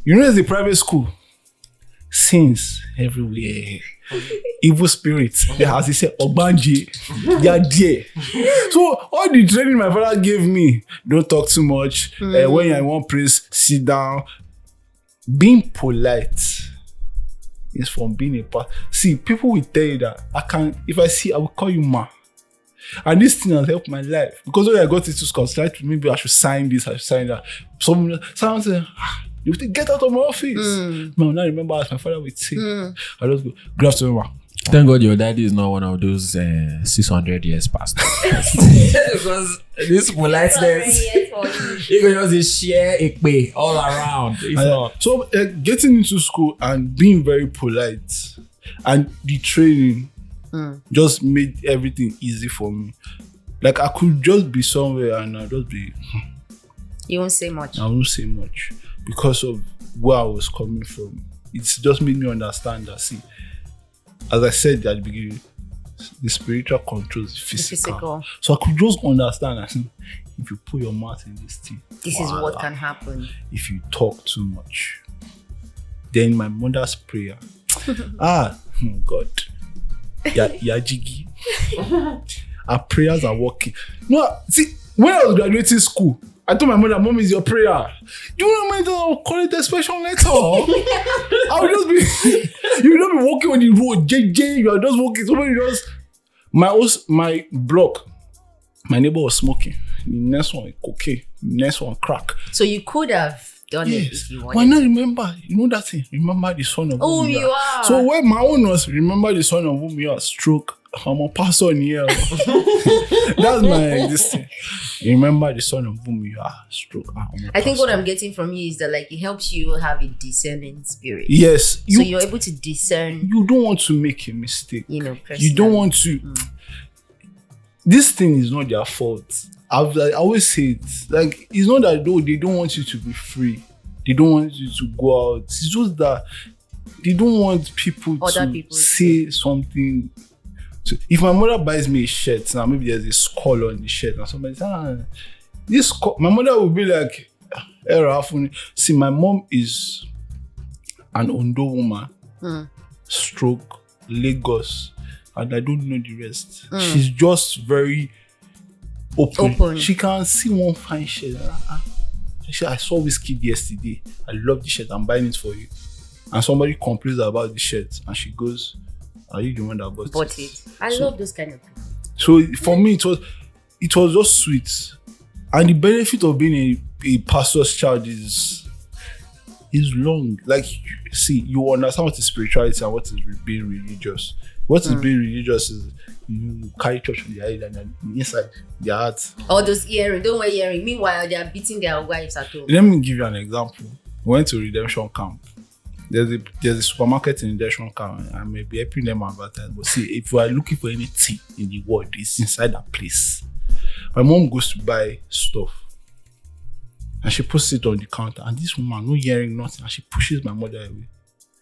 You know, it's a private school. Sins everywhere. Evil spirits. As he said, Obanji, they are there. So all the training my father gave me, don't talk too much. When you're in one place, sit down. Being polite is from being a part. See, people will tell you that if I see, I will call you ma. And this thing has helped my life. Because when I got into school, I was like, maybe I should sign this, I should sign that. Someone said, you have to get out of my office. Man, I remember as my father would say, I just go, good afternoon, ma. Thank God your daddy is not one of those 600 years past. Because this politeness, you can just share a pay all around. So getting into school and being very polite and the training just made everything easy for me. Like I could just be somewhere and I'll just be... You won't say much. I won't say much because of where I was coming from. It's just made me understand that, see, as I said at the beginning, the spiritual controls the physical. So I could just understand that if you put your mouth in this thing, this is what can happen. If you talk too much. Then my mother's prayer. God. Yeah, Jiggy. Our prayers are working. No, see, when I was graduating school, I told my mother, Mom, is your prayer. Do you know I'll call it a special letter? I would just be, you don't be walking on the road, JJ, you are just walking. Somebody just, my block, my neighbor was smoking. The next one, cocaine. The next one, crack. So you could have done it if you wanted. Why not remember? You know that thing? Remember the son of whom you are. So when my own was, remember the son of whom you are, stroke. I'm a pastor in here. That's my this thing. Remember the son of whom you are, stroke. I think what I'm getting from you is that like it helps you have a discerning spirit. Yes. So you're able to discern. You don't want to make a mistake. You know, you don't want to. This thing is not their fault. I always say it. Like, it's not that they don't want you to be free. They don't want you to go out. It's just that they don't want people to say something. So if my mother buys me a shirt, now maybe there's a skull on the shirt, and somebody says, this skull, my mother will be like, see, my mom is an Ondo woman, stroke, Lagos, and I don't know the rest. She's just very open. She can see one fine shirt. She said, I saw this kid yesterday. I love the shirt. I'm buying it for you. And somebody complains about the shirt, and she goes, are you the one that bought it? I love those kind of people. So for me, it was just sweet. And the benefit of being a pastor's child is long. Like, see, you understand what is spirituality and what is being religious. What is being religious is you carry church on their head and then inside their heart. All those earrings, don't wear earrings. Meanwhile, they are beating their wives at home. Let me give you an example. We went to redemption camp. There's a supermarket in redemption camp. I may be helping them advertise. But see, if you are looking for anything in the world, it's inside that place. My mom goes to buy stuff. And she puts it on the counter. And this woman, no hearing nothing. And she pushes my mother away.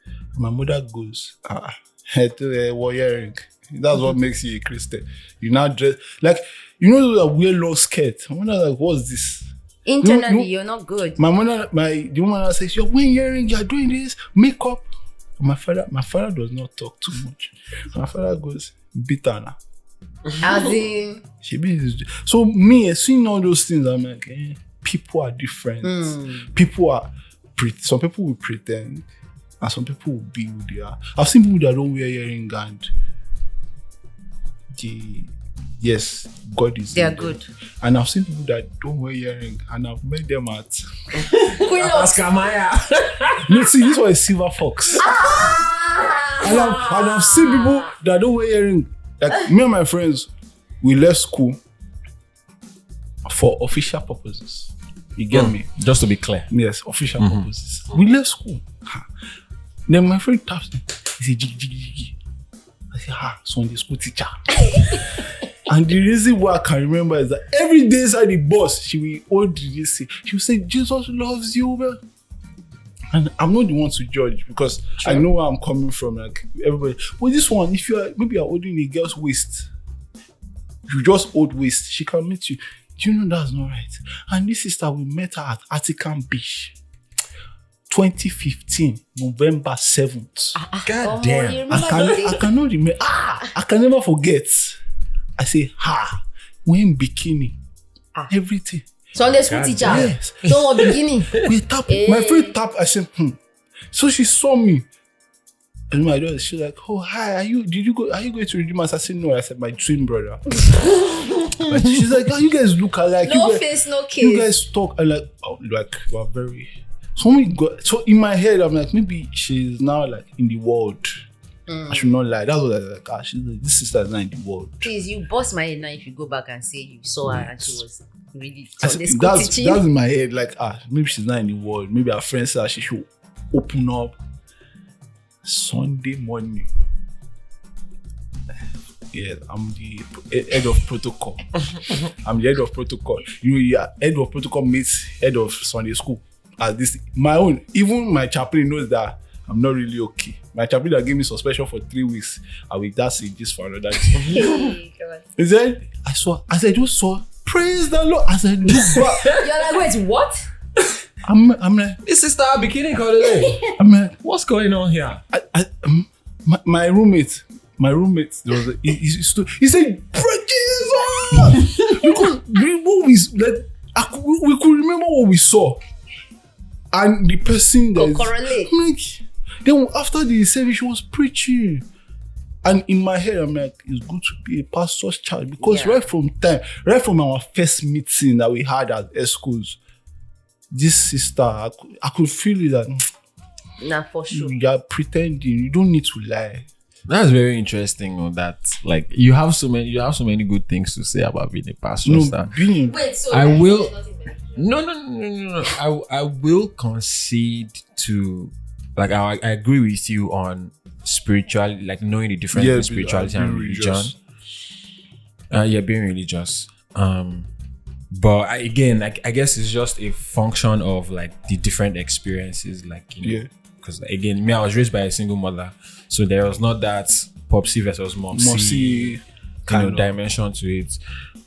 And my mother goes, what hearing? That's what makes you a Christian. You now dress like, you know those that wear long skirts. I wonder, like, what's this? Internally, you're not good. My mother, the woman says, you're wearing earrings, you're doing this, makeup. My father does not talk too much. My father goes, bitter now. As in, so me, seeing all those things, I'm like, people are different. Some people will pretend, and some people will be who they are. I've seen people that don't wear earrings and yes, God is. They are good. And I've seen people that don't wear earrings, and I've met them at Askamaya. No, see, this was a silver fox. And I've seen people that don't wear earrings. Like me and my friends, we left school for official purposes. You get me? Just to be clear. Yes, official purposes. We left school. Then my friend taps me. He said, Jiggy. I said, Sunday school teacher. And the reason why I can remember is that every day inside the bus, she will hold this. She will say, Jesus loves you, man. And I'm not the one to judge because I know where I'm coming from. Like everybody. But this one, if maybe you're holding a girl's waist, you just hold waist, she can meet you. Do you know that's not right? And this sister, we met her at Atticam Beach. 2015, November 7th. God damn. I cannot remember. I can never forget. I say, when bikini. Everything. Sunday school teacher. Yes. Don't want bikini. We tap. My friend tapped. I said, So she saw me. And my daughter, she's like, oh, hi, are you going to redeem us? I said, no. I said, my twin brother. And she's like, you guys look alike. No face, no case. You guys talk alike. We're very... So in my head, I'm like, maybe she's now like in the world. I should not lie. That's what I was like. She's like, this sister is not in the world. Please, you bust my head now if you go back and say you saw her and she was really that's teaching. in my head. Like, maybe she's not in the world. Maybe her friend said she should open up. Sunday morning. Yeah, I'm the head of protocol. I'm the head of protocol. Head of protocol meets head of Sunday school. As this, even my chaplain knows that I'm not really okay. My chaplain that gave me suspension for 3 weeks. I will just say this for another day. He said, I just saw, praise the Lord. I said, look back. You're like, wait, what? I'm like, This is the bikini color. I'm like, What's going on here? my roommate, there was he said, praise Jesus! Because we could remember what we saw. And the person that then after the service, she was preaching. And in my head, I'm like, it's good to be a pastor's child. Because right from our first meeting that we had at schools, this sister, I could feel it that Nah, for sure. you are pretending. You don't need to lie. That's very interesting. That like you have so many good things to say about being a pastor. Wait, so I will. No. I will concede to, like, I agree with you on spirituality, like knowing the difference between spirituality and religion. Being religious. But I guess it's just a function of like the different experiences, like, you know, because again, I was raised by a single mother, so there was not that popsy versus momsy kind of dimension to it.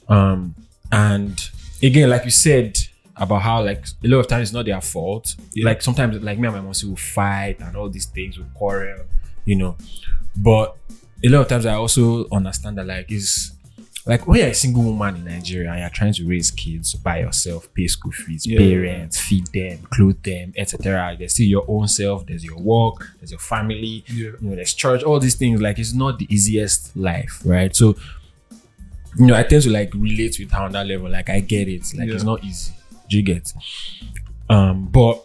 And again, like you said, about how like a lot of times it's not their fault. Like sometimes like me and my mom will fight and all these things, will quarrel, you know. But a lot of times I also understand that like it's like when you're a single woman in Nigeria and you're trying to raise kids by yourself, pay school fees, pay rent, feed them, clothe them, etc. There's still your own self, there's your work, there's your family, you know, there's church, all these things. Like it's not the easiest life, right? So, you know, I tend to like relate with her on that level. Like I get it. Like it's not easy. Do you get? But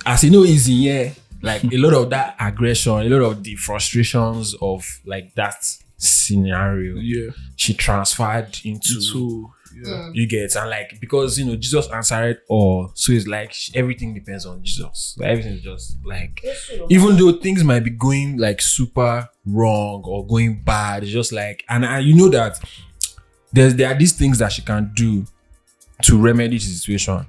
as you know, easy, like a lot of that aggression, a lot of the frustrations of like that scenario, she transferred into you get, and like because you know Jesus answered all, so it's like everything depends on Jesus. Like, everything is just like, even though things might be going like super wrong or going bad, it's just like, and you know that there are these things that she can do to remedy the situation,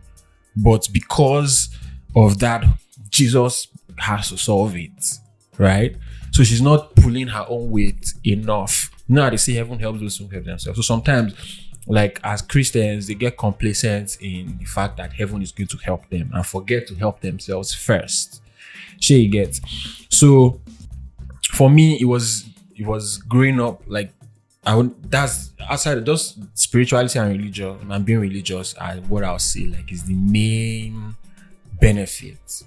but because of that, Jesus has to solve it, right? So she's not pulling her own weight enough. Now they say heaven helps those who help themselves. So sometimes, like as Christians, they get complacent in the fact that heaven is going to help them and forget to help themselves first. You get. So for me, it was growing up like that's outside of just spirituality and religion and being religious, and what I'll say like is the main benefit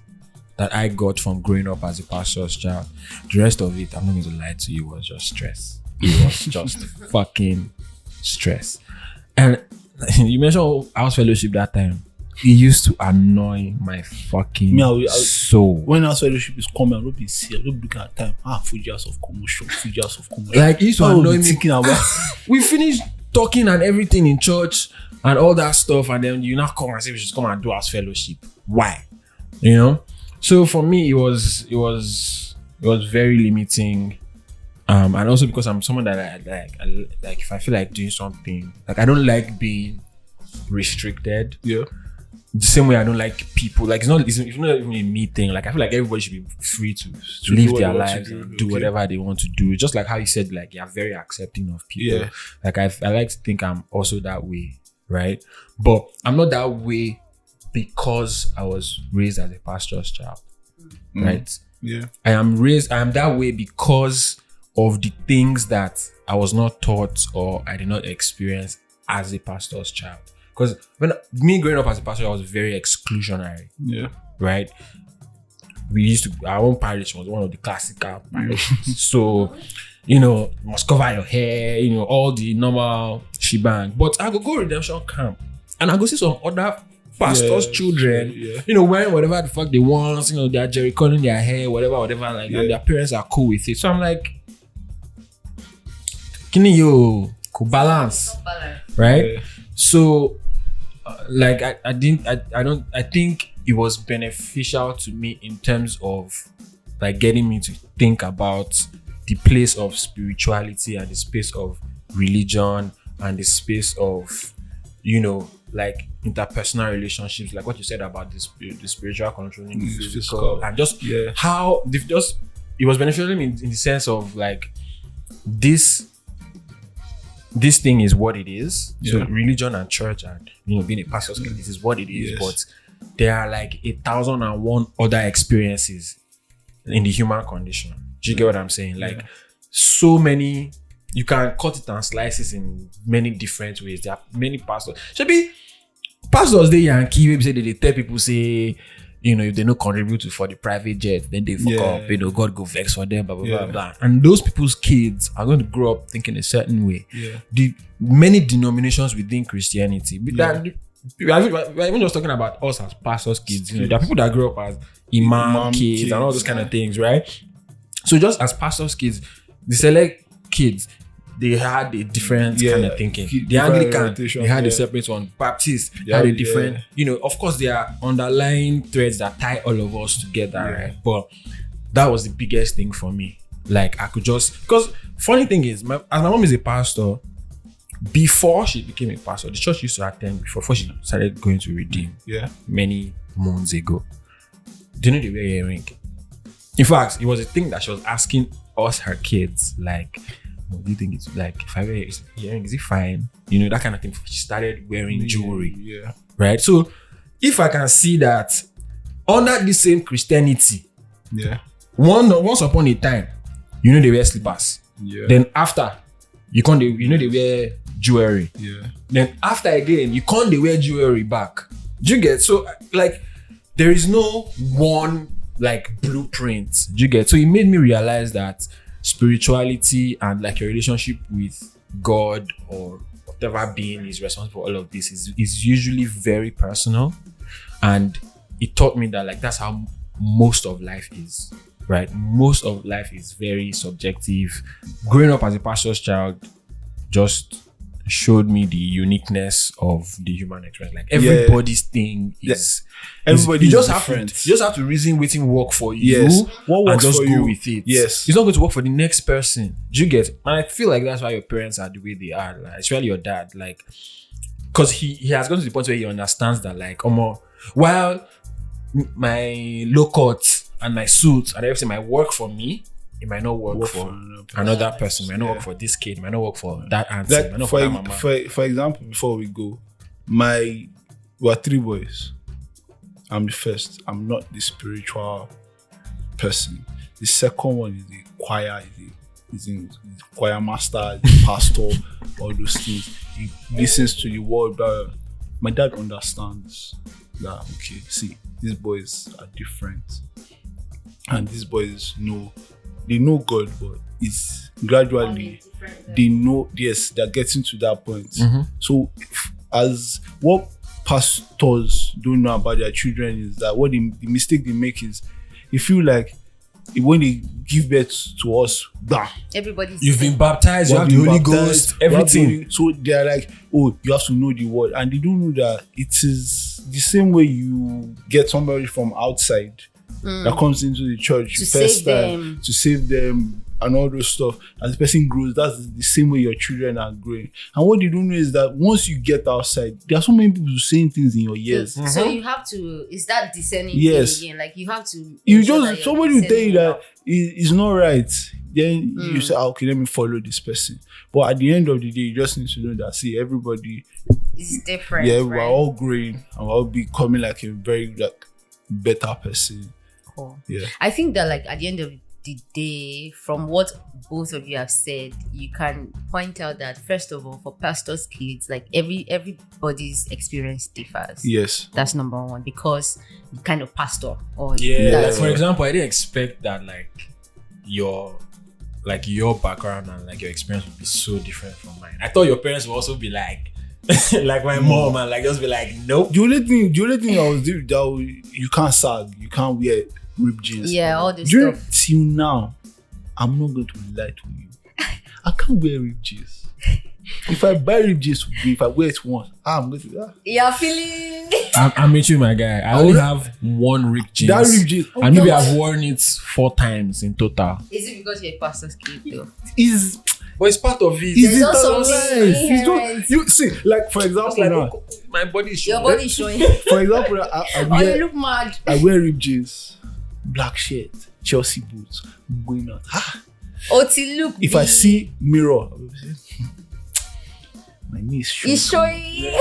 that I got from growing up as a pastor's child. The rest of it, I'm not going to lie to you, was just stress. It was just fucking stress. And you mentioned house fellowship that time. It used to annoy my fucking soul. When house fellowship is coming, I don't be serious. I don't look at time. 4 years of commotion, 2 years of commotion. Like it used to annoy me. Thinking about We finished talking and everything in church and all that stuff, and then you now come and say we should come and do our fellowship. Why? You know? So for me, it was very limiting. And also because I'm someone that I like if I feel like doing something, like I don't like being restricted. Yeah. The same way I don't like people, like it's not even a me thing. Like I feel like everybody should be free to live their lives and do whatever they want to do. Just like how you said, like you're very accepting of people. Yeah. Like I like to think I'm also that way, right? But I'm not that way because I was raised as a pastor's child, right? Yeah. I am that way because of the things that I was not taught or I did not experience as a pastor's child. Because when me growing up as a pastor, I was very exclusionary. Yeah. Right? Our own parish was one of the classical parishes. So, you must cover your hair, all the normal shebang. But I go redemption camp and I go see some other pastors' children, wearing whatever the fuck they want, they're jerry curling their hair, whatever, like, and their parents are cool with it. So I'm like, can you balance, right? Yeah. So, I think it was beneficial to me in terms of like getting me to think about the place of spirituality and the space of religion and the space of, like interpersonal relationships, like what you said about the spiritual controlling the physical, and just how it was beneficial in the sense of like this thing is what it is. So religion and church and being a pastor's kid, this is what it is. But there are like 1,001 other experiences in the human condition. Do you get what I'm saying? Like so many, you can cut it and slice it in many different ways. There are many pastors. Pastors they Yankee maybe say they tell people say, if they don't contribute for the private jet, then they fuck up. God go vex for them, blah blah blah blah. And those people's kids are going to grow up thinking a certain way. Yeah. The many denominations within Christianity, that we're even just talking about us as pastors' kids. There are people that grow up as imam kids and all those kind of things, right? So just as pastors' kids, the select kids, they had a different kind of thinking. The Anglican, they had a separate one. Baptist had a different, of course there are underlying threads that tie all of us together, right? But that was the biggest thing for me. Like I could because funny thing is, as my mom is a pastor, before she became a pastor, the church used to attend before she started going to Redeem many moons ago. Do you know they wear earring? In fact, it was a thing that she was asking us, her kids, like, do you think it's like if I wear earring, is it fine? That kind of thing. She started wearing jewelry. Right? So if I can see that under the same Christianity, once upon a time, they wear slippers. Then after, they wear jewelry. Then after again, they wear jewelry back. Do you get? So like there is no one like blueprint. Do you get? So it made me realize that spirituality and like your relationship with God or whatever being is responsible for all of this is usually very personal, and it taught me that like that's how most of life is, right? Most of life is very subjective. Growing up as a pastor's child just showed me the uniqueness of the human experience. Like everybody's thing is everybody. You just have to reason waiting work for you, what works and just for go you with it. Yes, it's not going to work for the next person. Do you get? And I feel like that's why your parents are the way they are. Like, especially your dad, like, because he has gone to the point where he understands that like, while my low cut and my suit and everything might work for me, it might not work for another person. It might not work for this kid. It might not work for that auntie. It might not for that mama. For example, before we go, we are 3 boys. I'm the first. I'm not the spiritual person. The second one is the choir. He's in choir master, the pastor, all those things. He listens to the word. My dad understands that. Okay, see, these boys are different, and these boys they know God, but it's gradually they know. Yes, they're getting to that point. So, as what pastors don't know about their children is that what the mistake they make is they feel like when they give birth to us, bam. Everybody's You've been baptized, you have the Holy Ghost, everything. So they're like, oh, you have to know the word. And they don't know that it is the same way you get somebody from outside that comes into the church To first save time them. to save them and all those stuff. As the person grows, that's the same way your children are growing. And what they don't know is that once you get outside, there are so many people saying things in your ears. So you have to, is that discerning Yes. thing again? Like you have to You ensure that just you're somebody will tell you discerning that enough. it's not right. Then you say, okay, let me follow this person. But at the end of the day, you just need to know that see everybody, It's different. yeah, right? we're all growing and we're all becoming like a very like better person. Cool. Yeah. I think that like at the end of the day, from what both of you have said, you can point out that first of all, for pastors' kids, like everybody's experience differs. Yes. That's number one, because the kind of pastor or Yeah, that's like for example, I didn't expect that your background and like your experience would be so different from mine. I thought your parents would also be like like my mom and like just be like, nope. The only thing I was doing that you can't sag, you can't wear ripped jeans. yeah, all this During stuff. till now, I'm not going to lie to you. I can't wear ripped jeans. If I buy ripped jeans today, if I wear it once, I'm going to You're feeling I'm with you, my guy. I only have one ripped jeans. that ripped jeans. And maybe I've worn it 4 times in total. is it because you're a pastor's kid though? is But it's part of it. is There's it also life? something It's inherent. not, you see, like for example now, my body is Your showing. body is showing. for example, Oh, you wear, look mad. I wear ripped jeans, black shirt, Chelsea boots, I'm going out. Oti look. If I see mirror, I will say, my knee is showing. it's showing.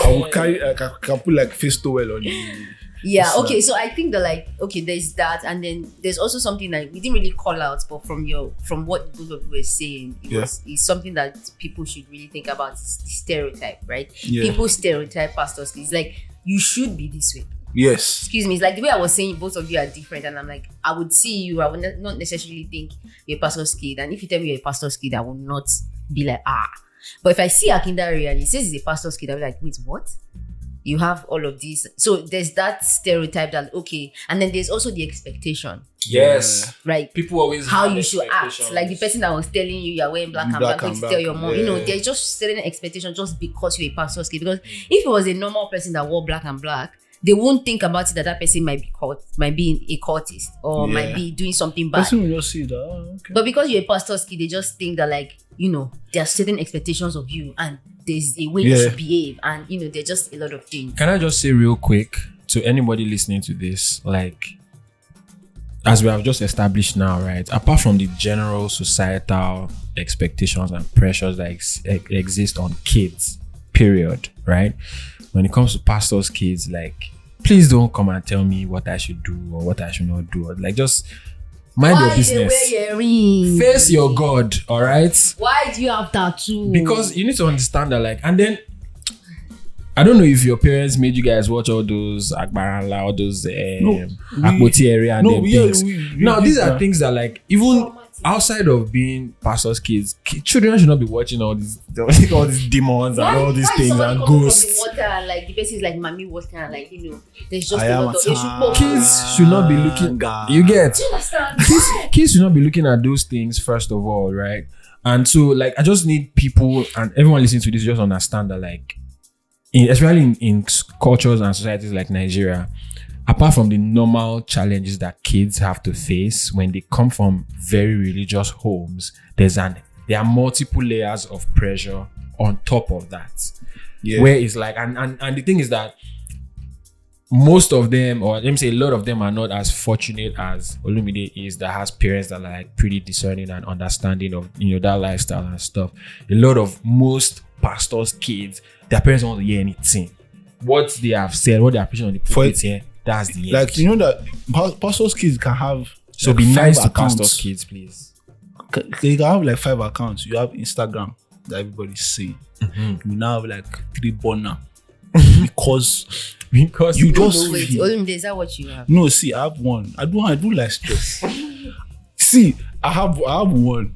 I will carry, I can put like face towel on the. Yeah, It's okay. So I think that like there's that, and then there's also something that we didn't really call out, but from what both of you were saying, it's something that people should really think about. Is the stereotype, right? Yeah. People stereotype pastors. It's like you should be this way. Yes. Excuse me. It's like the way I was saying, both of you are different, and I'm like, I would see you. I would not necessarily think you're a pastor's kid, and if you tell me you're a pastor's kid, I will not be like But if I see Akindari and he says he's a pastor's kid, I'll be like, wait, what? You have all of these. So there's that stereotype that, okay. And then there's also the expectation, Yes. right? People always How have you should act. expectations. Like the person that was telling you you're wearing black and Black black, and to black. tell your mom. You know, Yeah. there's just certain expectations just because you're a pastor's kid. Because if it was a normal person that wore black and black, they won't think about it that person might be a cultist or Yeah. might be doing something bad. Person will just see that. Okay. But because you're a pastor's kid, they just think that like, there are certain expectations of you and there's a way you Yeah. should behave, and there's just a lot of things. Can I just say real quick to anybody listening to this, like, as we have just established now, right? Apart from the general societal expectations and pressures that exist on kids, period, right? When it comes to pastors' kids, like, please don't come and tell me what I should do or what I should not do. Like, just mind your business. They wear earrings? Face your God, all right? Why do you have tattoo? Because you need to understand that, like, and then I don't know if your parents made you guys watch all those Akbarala, all those Akboti area and them things. Now, these are things that, like, even outside of being pastors' kids, children should not be watching all these demons and all these things and ghosts. From the water, and, like the person is like, "Mommy, what kind of like There's just I a am lot of a Kids should not be looking. You get? Kids should not be looking at those things first of all, right? And so, like, I just need people and everyone listening to this to just understand that, like, especially in cultures and societies like Nigeria, apart from the normal challenges that kids have to face when they come from very religious homes, there are multiple layers of pressure on top of that. Yeah. Where it's like, and the thing is that most of them, or let me say a lot of them, are not as fortunate as Olumide is, that has parents that are like pretty discerning and understanding of that lifestyle and stuff. A lot of most pastors' kids, their parents don't want to hear anything. What they have said, what they are preaching on the pulpit here, that's the end. Like, you know that pastors' kids can have. So like, be nice to 5 accounts. pastors' kids, please. They can have like 5 accounts. You have Instagram that everybody's seeing. You now have like 3 burner because you just Wait, feel. Olumide, is that what you have? No, see, I have one. I do like stress. See, I have one.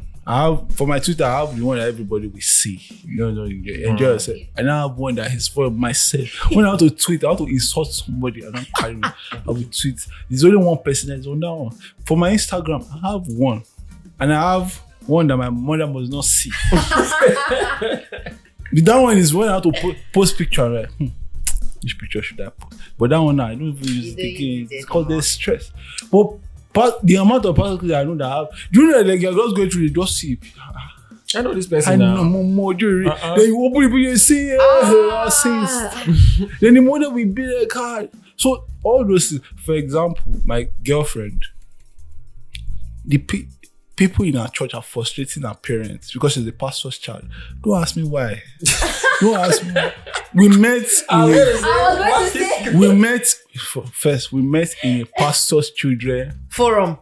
For my Twitter, I have the one that everybody will see. You enjoy yourself. And I have one that is for myself. When I want to tweet, I want to insult somebody. I don't carry. I will tweet. There's only one person that's on that one. For my Instagram, I have one, and I have one that my mother must not see. That one is when I have to post picture. Right? Which picture should I post? But that one now, I don't even use it again. It's called there's stress. But the amount of particles I know that I have, do you know, like you're just going through it, just see. I know this person I now. know more jewelry. Then you open it, you see, then the mother will be like, God. So all those things. For example, my girlfriend, the people in our church are frustrating our parents because she's the pastor's child. Don't ask me why. Don't ask me. We met in a pastor's children Forum.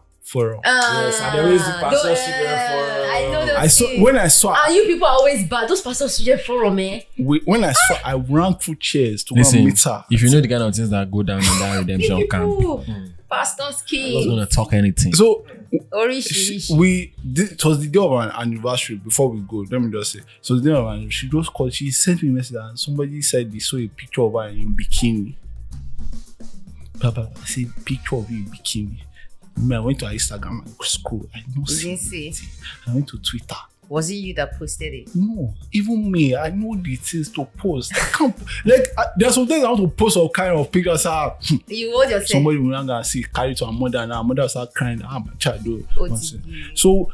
Yes, and there is the pastor's children forum. I know those when I saw and you people are always bad. Those pastors children forum, eh? when I saw, I ran through chairs to go Listen, and meet her. if you know the kind of things that go down in that redemption camp, Pastor's I'm not key. gonna talk anything. So Orishi. it was the day of our anniversary. Before we go, let me just say, so the day of our anniversary, she just called. She sent me a message and somebody said they saw a picture of her in bikini. Papa, I said picture of you in bikini. I went to her Instagram and school. I didn't see it. I went to Twitter. Was it you that posted it? No, even me, I know the things to post. I can't, there's sometimes I want to post all kind of pictures. You hold yourself. Somebody will not go and see, carry to her mother, and her mother will start crying. My child, do. OTG. So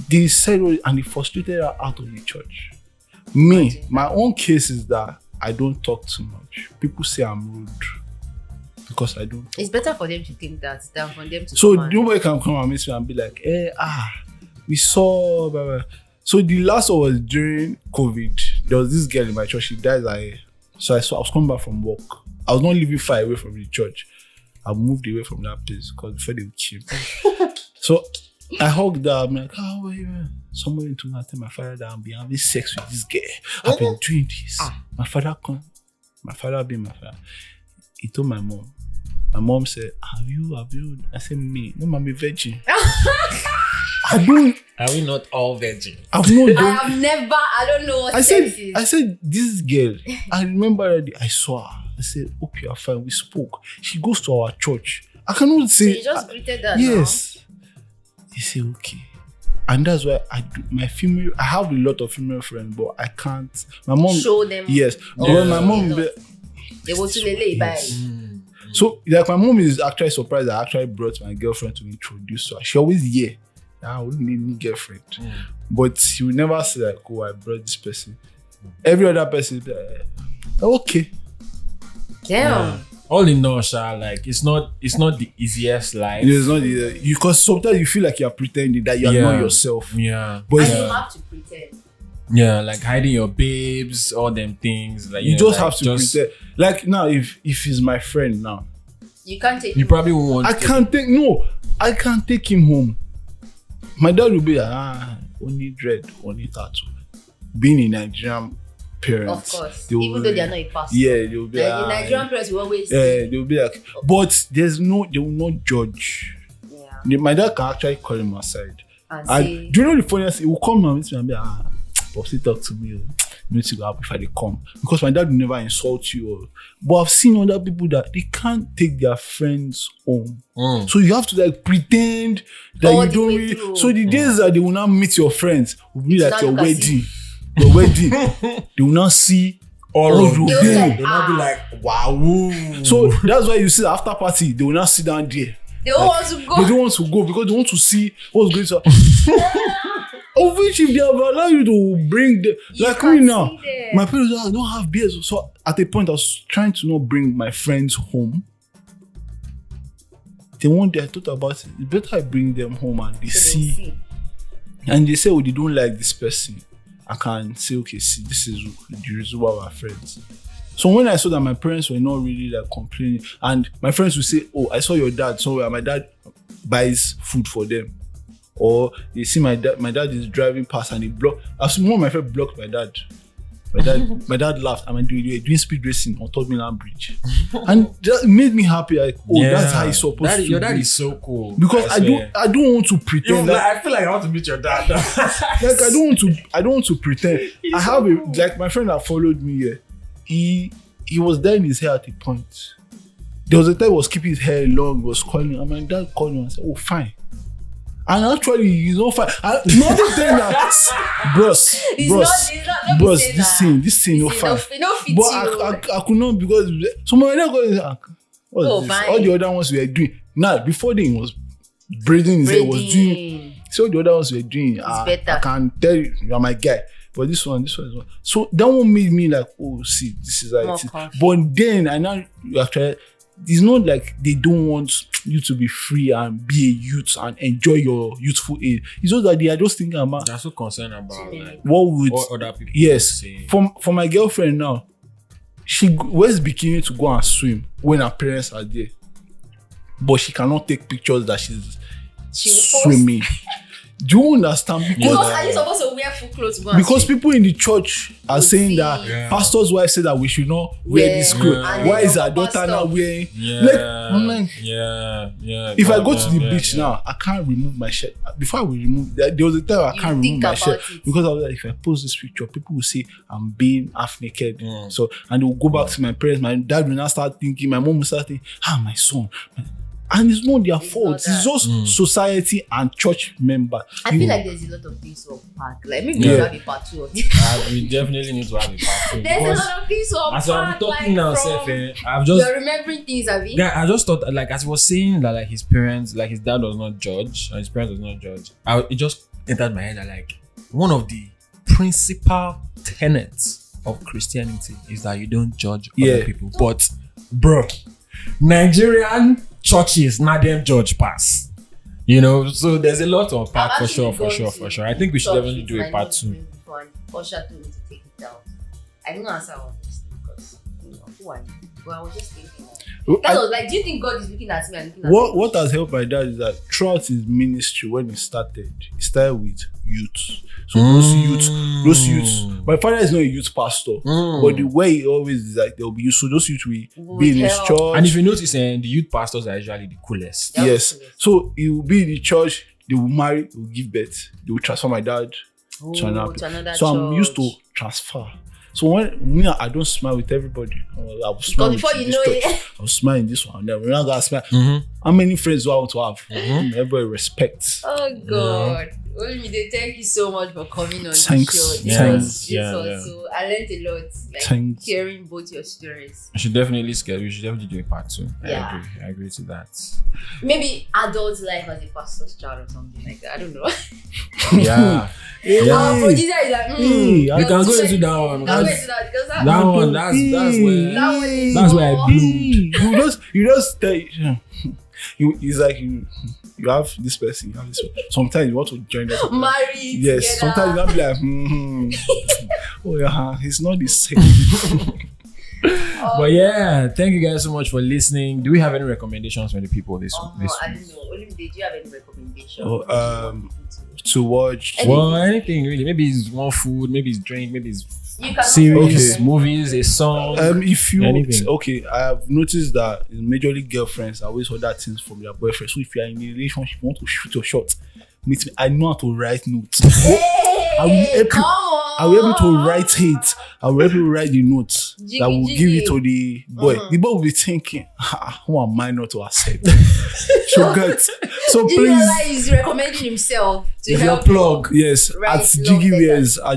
they said, and they frustrated her out of the church. Me, my own case is that I don't talk too much. People say I'm rude because I don't talk. It's better for them to think that than for them to. So nobody can come and meet me and be like, we saw. Blah, blah. So the last one was during COVID. There was this girl in my church. She died. So I was coming back from work. I was not living far away from the church. I moved away from that place because before they would kill me. So I hugged her. I'm like, how are you? Somebody told me to tell my father that I've been having sex with this girl. I've been doing this. My father come. My father being my father. He told my mom. My mom said, have you? I said, me. No, I'm a virgin. I don't. Are we not all virgin? I've not done. I don't know what I sex said, is. I said, this girl, I remember that I saw her. I said, okay, you're fine. We spoke. She goes to our church. I cannot say. So you just greeted her. Yes. He said, okay. And that's why I do I have a lot of female friends, but I can't. My mom. Show them. Yes. Oh, But my mom. They want to lay by. So, like, my mom is actually surprised I actually brought my girlfriend to introduce her. She always I wouldn't need any girlfriend. But she would never say like, oh, I brought this person. Every other person is like, okay. Damn. All in all, like it's not the easiest life. It's not because sometimes you feel like you're pretending that you're not yourself. Yeah. But And you have to pretend. Yeah, like hiding your babes, all them things. Like you just have to pretend. Like now, if he's my friend now, You can't take. You probably won't want. I can't take him home. My dad will be like, only dread, only tattoo. Being a Nigerian parents, Of course. Even though they are not a pastor. Yeah, they'll be like, like, Nigerian parents will always they'll be like, but they will not judge. Yeah. My dad can actually call him aside. And And say, do you know the funniest thing? He will come and meet me and be like, Popsy, talk to me. Need to go out before they come. Because my dad will never insult you. But I've seen other people that they can't take their friends home. So you have to like pretend that All you the don't way really. through. So the days that they will not meet your friends will be It's like not your look at wedding. Your wedding. They will not see all of They'll them. say, They'll not be like, wow. So that's why you see the after party, they will not sit down there. they don't want to go. They don't want to go because they want to see what's going to of which if they have allowed you to bring the like me can't now, see them. my parents don't have beers. So at a point I was trying to not bring my friends home. Then one day I thought about it. It's better I bring them home and they So they see. And they say, oh, they don't like this person. I can say, okay, see, this is the reason why we're friends. So when I saw that my parents were not really like complaining, and my friends would say, oh, I saw your dad somewhere, my dad buys food for them. Or they see my dad is driving past and he blocked. I've seen one of my friends blocked my dad. My dad laughed. And we were doing speed racing on Third Mainland Bridge, and that made me happy. Like, that's how it's supposed to. Your dad be. is so cool. Because I don't want to pretend. I feel like I want to meet your dad. Like I don't want to pretend. I have like my friend that followed me here. He was dyeing his hair at a point. There was a time he was keeping his hair long. He was calling, and my dad called me and said, "Oh, fine." And actually, he's not fine. Not the thing that, bros, this thing, no fine. But I could not, because so my dad goes, what's this? Fine. All the other ones we were doing. Now, before then, he was braiding his hair, was doing. So the other ones we were doing, I can tell you're my guy. But this one is one. So that one made me like, oh, see, this is how it is. But then I now actually, it's not like they don't want you to be free and be a youth and enjoy your youthful age. It's just that they are just thinking about. They're so concerned about like what other people. Yes, say. For my girlfriend now, she wears bikini to go and swim when her parents are there, but she cannot take pictures that she's swimming. Do you understand? Because are you supposed to wear full clothes? Because people in the church are saying that pastor's wife said that we should not wear this clothes. Why is our daughter now wearing? I'm like, if I go to the beach now, I can't remove my shirt. Before we remove, there was a time I can't remove my shirt because I was like, if I post this picture, people will say I'm being half naked. So, and they will go back to my parents. My dad will now start thinking. My mom will start thinking, my son. And it's not their fault. It's just society and church member. I feel like there's a lot of things to unpack. Like maybe we have a part 2 of this. We definitely need to have a part 2. There's a lot of things to unpack. As I'm talking now, you're remembering things, Abby. Yeah, I just thought, like, as he was saying that, like, his parents, like, his dad does not judge, and his parents does not judge. It just entered my head that, like, one of the principal tenets of Christianity is that you don't judge other people. But, bro, Nigerian churches, not them judge pass. You know, so there's a lot to unpack for sure. I think we should definitely do a part 2. Usher told me to take it down. I didn't answer all this because, who are you? But I was just thinking. That was like, do you think God is looking at me and looking at me? What has helped my dad is that throughout his ministry, when he started with youth. So those youths. My father is not a youth pastor, but the way he always is like there will be youth. So those youth will be in his church. And if you notice, the youth pastors are usually the coolest. Yes. So he will be in the church. They will marry. They will give birth. They will transfer my dad to another church. I'm used to transfer. So when I don't smile with everybody, I will smile with this church. I will smile in this one. Then we're not gonna smile. How many friends do I want to have? Everybody respects. Oh God. Olumide, thank you so much for coming on Thanks. the show. Thanks. So I learned a lot. Like hearing both your stories. We should definitely do a part 2. Yeah. I agree to that. Maybe adult life as a pastor's child or something like that. I don't know. Yeah. Our producer is like, we can go into that one. That's where I bloomed. You just stay. It's like you have this person, you have this person. Sometimes you want to join them. Married. Yes. Together. Sometimes you have like, oh yeah, it's not the same. But yeah, thank you guys so much for listening. Do we have any recommendations for the people this week? I don't know. Olumide, do you have any recommendations? To watch. Well, anything really. Maybe it's more food, maybe it's drink, maybe it's series, movies, a song. If you anything. I have noticed that majorly girlfriends always order things from their boyfriend. So if you are in a relationship, you want to shoot your shot, meet me. I know how to write notes. I will help you to write it. I will help you write the notes that will give it to the boy. The boy will be thinking, who am I not to accept? So please. Jigilola is recommending himself to help plug. Yes, at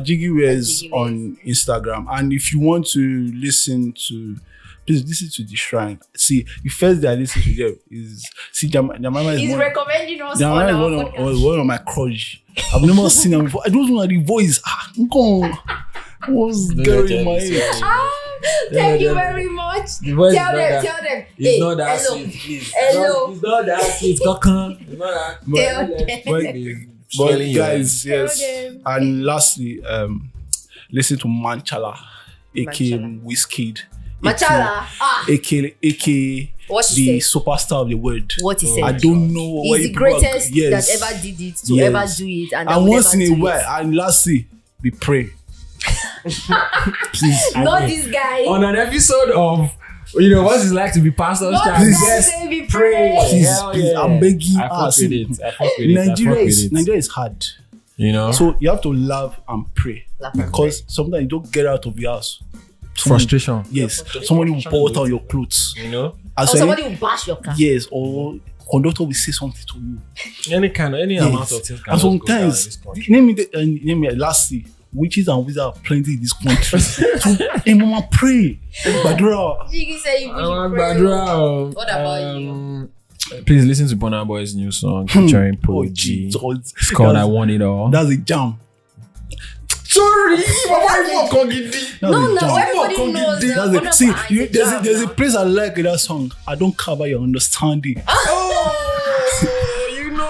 Jiggy Wears on Instagram. And if you want to please listen to the shrine. See, the first day I listen to them is Jamama is recommending us one of my crush. I've never seen him before. I don't know the voice. What's going in my head? Thank you very much. Tell them. It's not that sweet, please. Hello. It's not that sweet. But guys, yes. And lastly, listen to Manchala, aka Wizkid. Machala, aka the superstar of the world. What he said. I don't know. He's the greatest that ever did it to ever do it, and once in a while. And lastly, we pray. Please. Not this guy. On an episode of, what it's like to be pastor's Not child. this Yes, guy, baby, pray. pray. Please, Hell please, yeah. I'm begging I fuck us. with it. I fuck with it. I fuck with it. Nigeria is hard. So So you have to laugh and pray. Laugh and Because sometimes you don't get out of your house. frustration. Yes. Somebody will pour water on your clothes. You I Or say, somebody will bash your car. yes, or conductor will say something to you. any amount Yes. of things can And just go down in this sometimes, country. name me lastly, witches and wizards are plenty in this country. So, hey, mama, pray. Badura. Jiggy said you I want should pray. Badura. What about you? Please listen to Burna Boy's new song featuring Oh, Pro G. Jesus. It's called I Want It All. That's a jam. Sorry, Papa, That's No, a no, jam. everybody knows that. That's see, Burna Boy is jam there's a now. place I like in that song. I don't cover your understanding.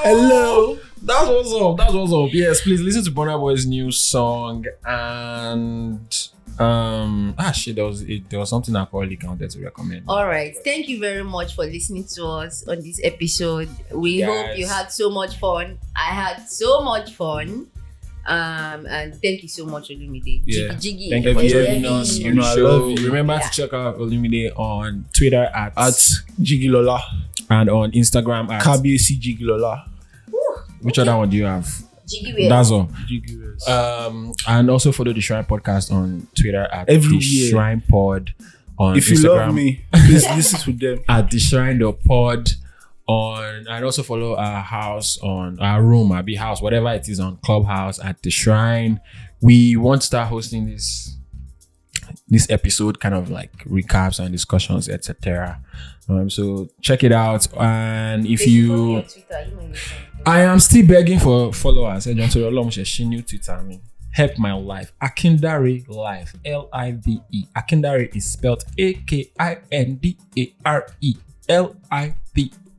Hello. That's what's up. That's what's up. Yes, please listen to Burna Boy's new song and there was something I probably wanted to recommend. All right. Thank you very much for listening to us on this episode. We Guys. hope you had so much fun. I had so much fun. And thank you so much, Olumide. Yeah. Jiggy. Thank you for Heavy, joining heavy. us You on know, the I show. love you. Remember Yeah. to check out Olumide on Twitter at Jigilola. and on Instagram at KBC Jigilola. which other one do you have? Jiggy wear. That's all. Jigilola. And also follow the Shrine Podcast on Twitter at Everywhere. the Shrine Pod. On If you Instagram love me, please listen to them. at the Shrine Pod and also follow our house on our room, our house, whatever it is, on Clubhouse at the Shrine. We want to start hosting this episode, kind of like recaps and discussions, etc. So check it out, and if They should follow you your Twitter, you know you can. I am still begging for followers. She new Twitter me. Help my life. Akindare Life. Live. Akindare is spelled Akindare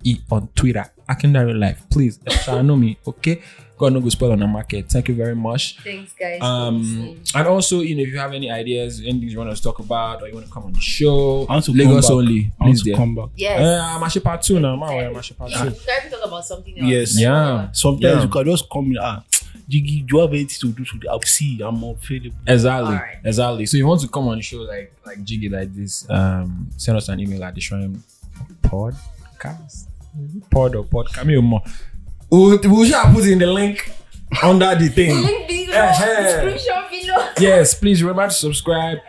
Live on Twitter. Akindare Life. Please, shall know me, okay? God no go spell on the market. Thank you very much. Thanks, guys. for listening. And also, if you have any ideas, anything you want us to talk about, or you want to come on the show, I want to Lagos come back. only. I want Please, to there. come back. Yes. I'm actually part 2 now. I'm actually part 2. Yeah, we can even talk about something else. Yes. Yeah. Sometimes Yeah. you can just come in. Jiggy, do you have anything to do today? I'll see. I'm available. Exactly. Alright. Exactly. So if you want to come on the show like Jiggy like this, send us an email at the Shrine Podcast. Pod or podcast. We shall put in the link under the thing. Link below. Eh-heh. Description below. Yes, please remember to subscribe.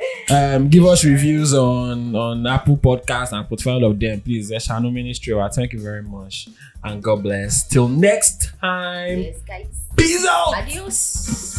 Give us reviews on Apple Podcasts and put all of them. Please, Eshano Ministry. Thank you very much. And God bless. Till next time. Yes, guys. Peace out. Adios.